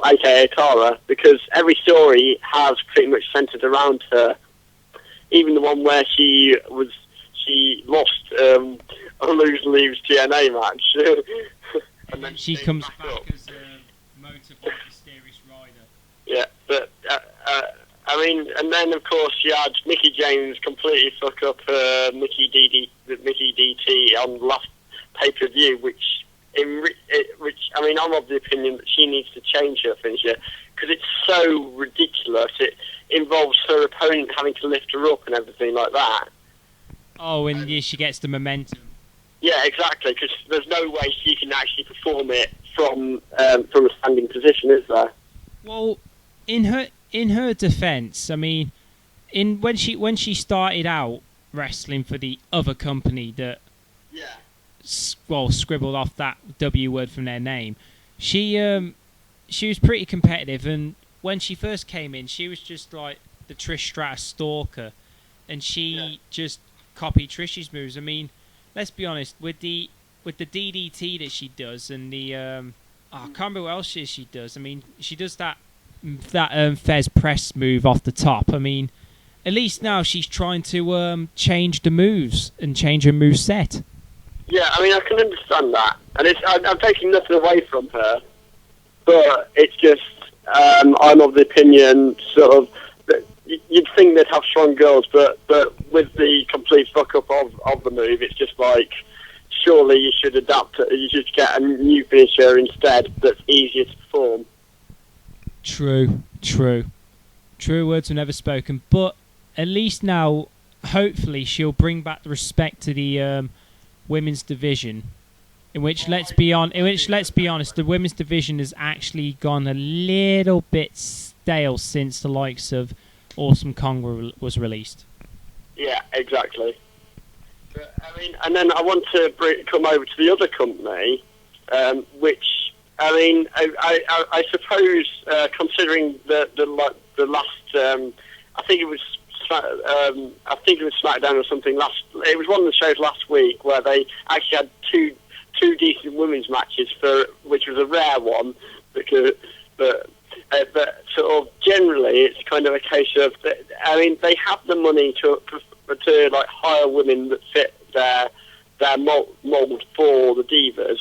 AKA Tara, because every story has pretty much centered around her. Even the one where she lost a lose TNA match. And then she comes back as a motorbike mysterious rider. Yeah, but I mean, and then of course you had Mickey James completely fuck up Mickey DT on the last pay-per-view, which I mean, I'm of the opinion that she needs to change her finisher because it's so ridiculous. It involves her opponent having to lift her up and everything like that. Oh, and she gets the momentum. Yeah, exactly, because there's no way she can actually perform it from a standing position, is there? Well, in her defence, I mean, when she started out wrestling for the other company that scribbled off that W word from their name, she was pretty competitive, and when she first came in, she was just like the Trish Stratus stalker, and she just copied Trish's moves. I mean, let's be honest, with the DDT that she does, and the I can't remember what else she does. I mean, she does that Fez press move off the top. I mean, at least now she's trying to change the moves and change her move set. Yeah, I mean, I can understand that, and I'm taking nothing away from her, but it's just I'm of the opinion sort of that you'd think they'd have strong girls, but with the complete fuck up of the move, it's just like surely you should adapt. You should get a new finisher instead that's easier to perform. True words were never spoken, but at least now, hopefully, she'll bring back the respect to the women's division. In which, let's be honest, the women's division has actually gone a little bit stale since the likes of Awesome Kong was released. Yeah, exactly. But, I mean, and then I want to come over to the other company, which I mean, I suppose considering the last, I think it was SmackDown or something. It was one of the shows last week where they actually had two decent women's matches which was a rare one, but sort of generally it's kind of a case of I mean they have the money to like hire women that fit their mold for the divas,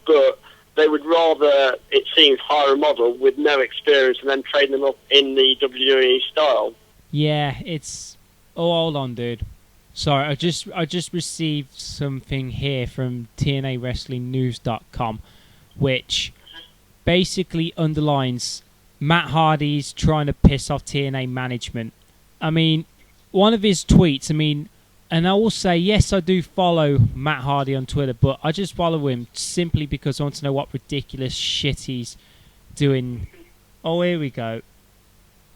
but they would rather, it seems, hire a model with no experience and then train them up in the WWE style. Yeah, it's... Oh, hold on, dude. Sorry, I just received something here from TNAWrestlingNews.com, which basically underlines Matt Hardy's trying to piss off TNA management. I mean, one of his tweets, I mean, And I will say, yes, I do follow Matt Hardy on Twitter, but I just follow him simply because I want to know what ridiculous shit he's doing. Oh, here we go.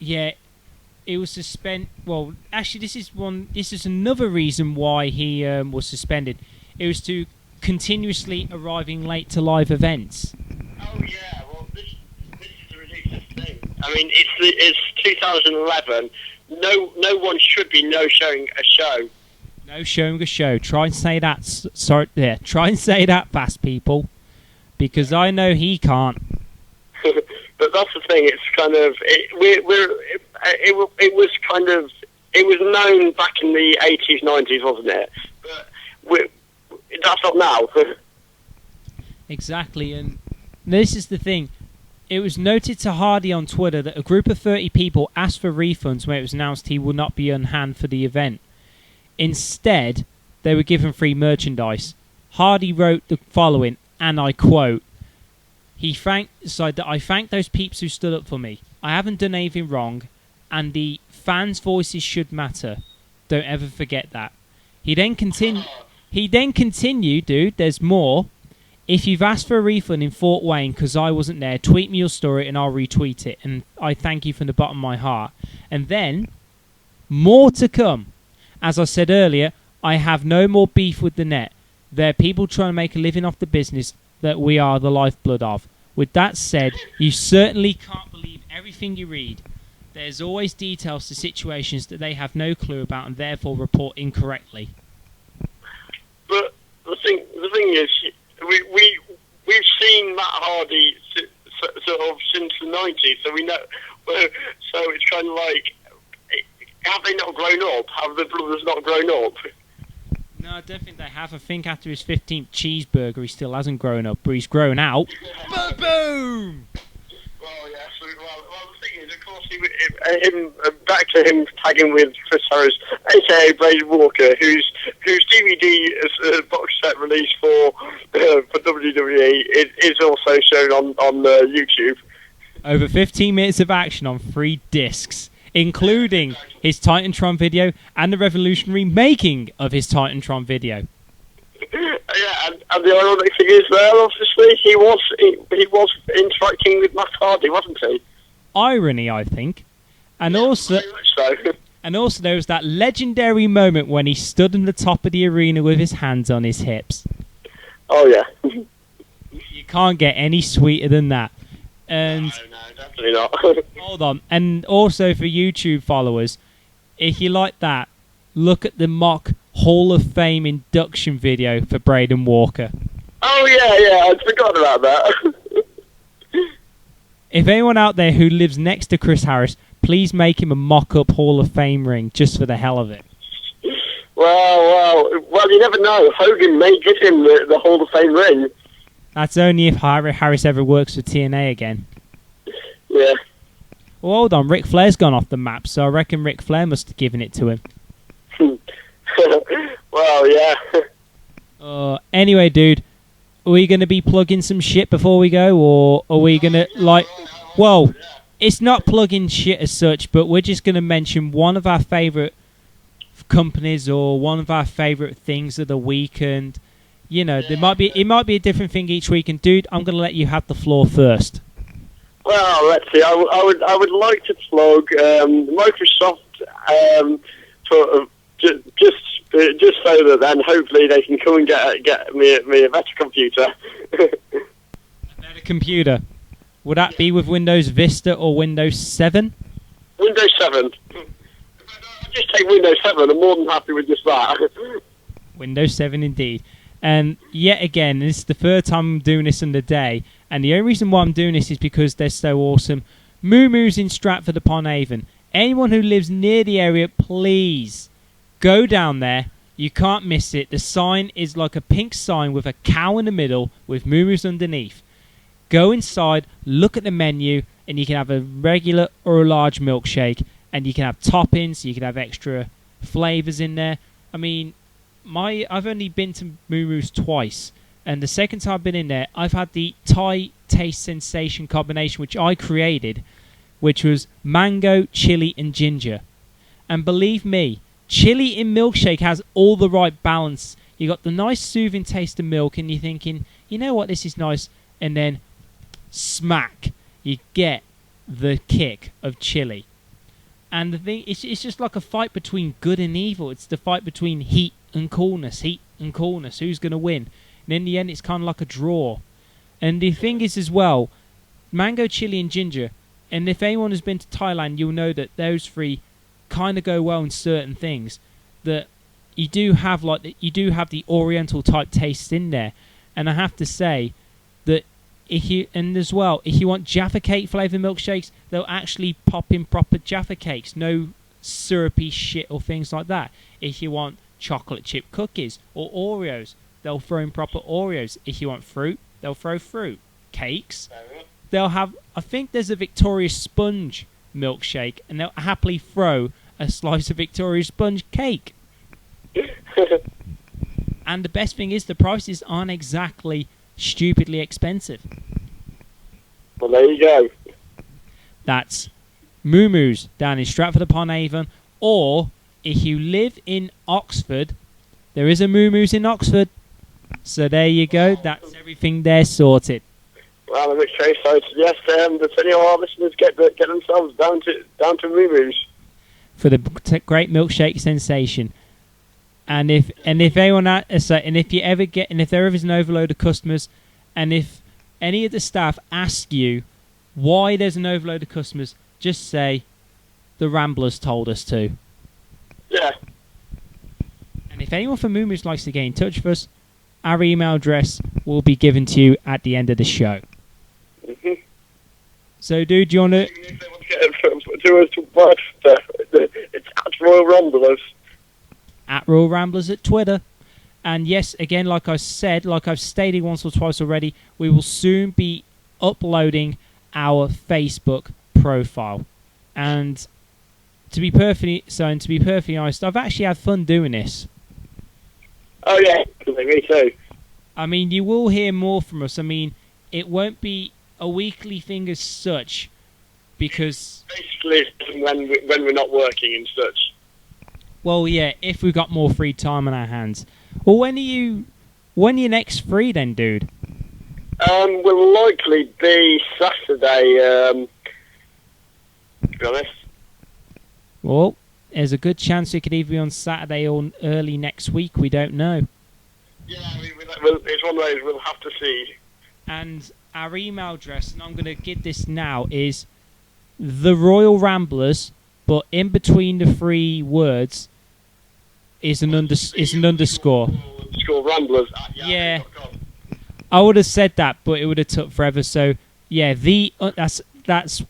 Yeah, it was suspended. Well, actually, this is another reason why he was suspended. It was to continuously arriving late to live events. Oh yeah, well this is a ridiculous thing. I mean, it's 2011. No one should be no-showing a show. No showing a show. Try and say that. Sorry, yeah. Try and say that fast, people, because I know he can't. But that's the thing. It's kind of it was known back in the 80s, 90s, wasn't it? But that's not now. Exactly, and this is the thing. It was noted to Hardy on Twitter that a group of 30 people asked for refunds when it was announced he would not be on hand for the event. Instead, they were given free merchandise. Hardy wrote the following, and I quote, I thank those peeps who stood up for me. I haven't done anything wrong, and the fans' voices should matter. Don't ever forget that. He then continued, dude, there's more. If you've asked for a refund in Fort Wayne because I wasn't there, tweet me your story and I'll retweet it. And I thank you from the bottom of my heart. And then, more to come. As I said earlier, I have no more beef with the net. There are people trying to make a living off the business that we are the lifeblood of. With that said, you certainly can't believe everything you read. There's always details to situations that they have no clue about and therefore report incorrectly. But the thing is, we've seen Matt Hardy sort of since the 90s, so we know. So it's kind of like, have they not grown up? Have the brothers not grown up? No, I don't think they have. I think after his 15th cheeseburger, he still hasn't grown up, but he's grown out. Boom! Well, yeah. So, well, the thing is, of course, back to him tagging with Chris Harris, aka Braden Walker, whose DVD box set release for WWE is also shown on YouTube. Over 15 minutes of action on 3 discs, including his Titantron video and the revolutionary making of his Titantron video. Yeah, and the ironic thing is, obviously, he was interacting with Matt Hardy, wasn't he? Irony, I think. And yeah, also, very much so. And also there was that legendary moment when he stood in the top of the arena with his hands on his hips. Oh, yeah. You can't get any sweeter than that. And no, definitely not. Hold on. And also for YouTube followers, if you like that, look at the mock Hall of Fame induction video for Braden Walker. Oh, yeah, I forgot about that. If anyone out there who lives next to Chris Harris, please make him a mock-up Hall of Fame ring, just for the hell of it. Well, you never know. Hogan may give him the Hall of Fame ring. That's only if Harris ever works for TNA again. Yeah. Well, hold on. Ric Flair's gone off the map, so I reckon Ric Flair must have given it to him. Well, yeah. Anyway, dude, are we going to be plugging some shit before we go, or are we going to, well, it's not plugging shit as such, but we're just going to mention one of our favourite companies or one of our favourite things of the week, and, you know, it might be a different thing each week, and, dude, I'm going to let you have the floor first. Well, let's see. I would like to plug Microsoft for just so that then hopefully they can come and get me a better computer. A better computer. Would that be with Windows Vista or Windows 7? Windows 7. I'll just take Windows 7. I'm more than happy with just that. Windows 7 indeed. And yet again, this is the third time I'm doing this in the day, and the only reason why I'm doing this is because they're so awesome. Moo Moo's in Stratford-upon-Avon. Anyone who lives near the area, please go down there. You can't miss it. The sign is like a pink sign with a cow in the middle with Moo Moo's underneath. Go inside, look at the menu, and you can have a regular or a large milkshake, and you can have toppings, you can have extra flavours in there. I mean, I've only been to Moo Moo's twice, and the second time I've been in there, I've had the Thai taste sensation combination, which I created, which was mango, chili, and ginger. And believe me, chili in milkshake has all the right balance. You got the nice soothing taste of milk, and you're thinking, you know what, this is nice, and then smack, you get the kick of chili. And the thing, it's just like a fight between good and evil. It's the fight between heat and coolness. Who's going to win? And in the end, it's kind of like a draw. And the thing is as well, mango, chili, and ginger. And if anyone has been to Thailand, you'll know that those three kind of go well in certain things. That you do have the Oriental type tastes in there. And I have to say that if you want Jaffa cake flavour milkshakes, they'll actually pop in proper Jaffa cakes, no syrupy shit or things like that. If you want chocolate chip cookies or Oreos, they'll throw in proper Oreos. If you want fruit, they'll throw fruit. Cakes, they'll have, I think there's a Victoria Sponge milkshake, and they'll happily throw a slice of Victoria Sponge cake. And the best thing is the prices aren't exactly stupidly expensive. Well, there you go. That's Moo Moo's down in Stratford-upon-Avon, or if you live in Oxford, there is a Moo Moo's in Oxford. So there you go. That's everything there sorted. Well, in which case, I suggest that any of our listeners get themselves down to Moo Moo's for the great milkshake sensation. And if anyone if there ever is an overload of customers, and if any of the staff ask you why there's an overload of customers, just say the Ramblers told us to. Yeah. And if anyone from Moo Moo's likes to get in touch with us, our email address will be given to you at the end of the show. Mm-hmm. So, dude, do you want to? It's at Royal Ramblers. At Royal Ramblers at Twitter. And yes, again, like I've stated once or twice already, we will soon be uploading our Facebook profile. And to be perfectly honest, I've actually had fun doing this. Oh yeah, me too. I mean, you will hear more from us. I mean, it won't be a weekly thing as such, because basically when we're not working and such. Well, yeah, if we've got more free time on our hands. Well, when are you next free then, dude? Will likely be Saturday, to be honest. Well, there's a good chance it could either be on Saturday or early next week. We don't know. Yeah, it's one of those we'll have to see. And our email address, and I'm going to give this now, is the Royal Ramblers, but in between the three words is an underscore. Underscore Ramblers. Yeah. I would have said that, but it would have took forever. So yeah, that's the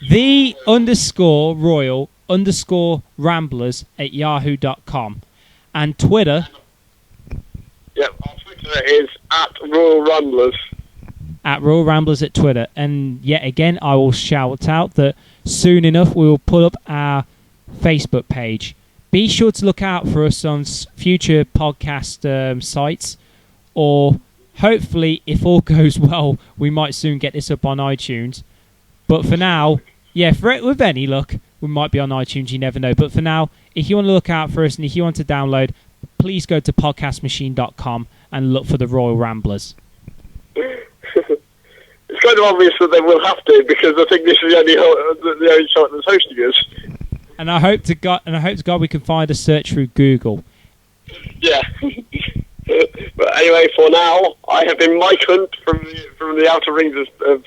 the underscore Royal underscore Ramblers at yahoo.com, and Twitter. Yeah, our Twitter is at Royal Ramblers. At Royal Ramblers at Twitter, and yet again, I will shout out that soon enough we will put up our Facebook page. Be sure to look out for us on future podcast sites, or hopefully, if all goes well, we might soon get this up on iTunes. But for now, yeah, with any luck, we might be on iTunes, you never know. But for now, if you want to look out for us and if you want to download, please go to podcastmachine.com and look for the Royal Ramblers. It's kind of obvious that they will have to, because I think this is the only site that's hosting us. And I hope to God we can find a search through Google. Yeah. But anyway, for now, I have been Mike Hunt from the outer rings of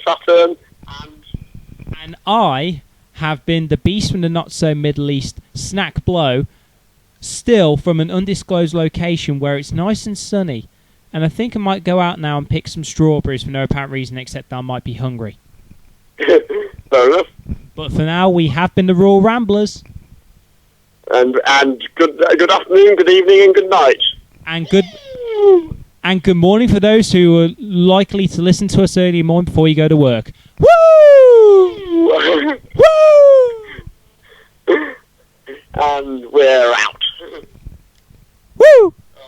Saturn, and I have been the beast from the not so Middle East, Snack Blow, still from an undisclosed location where it's nice and sunny. And I think I might go out now and pick some strawberries for no apparent reason except that I might be hungry. Fair enough. But for now, we have been the Royal Ramblers. And good afternoon, good evening, and good night. And good morning for those who are likely to listen to us early morning before you go to work. Woo!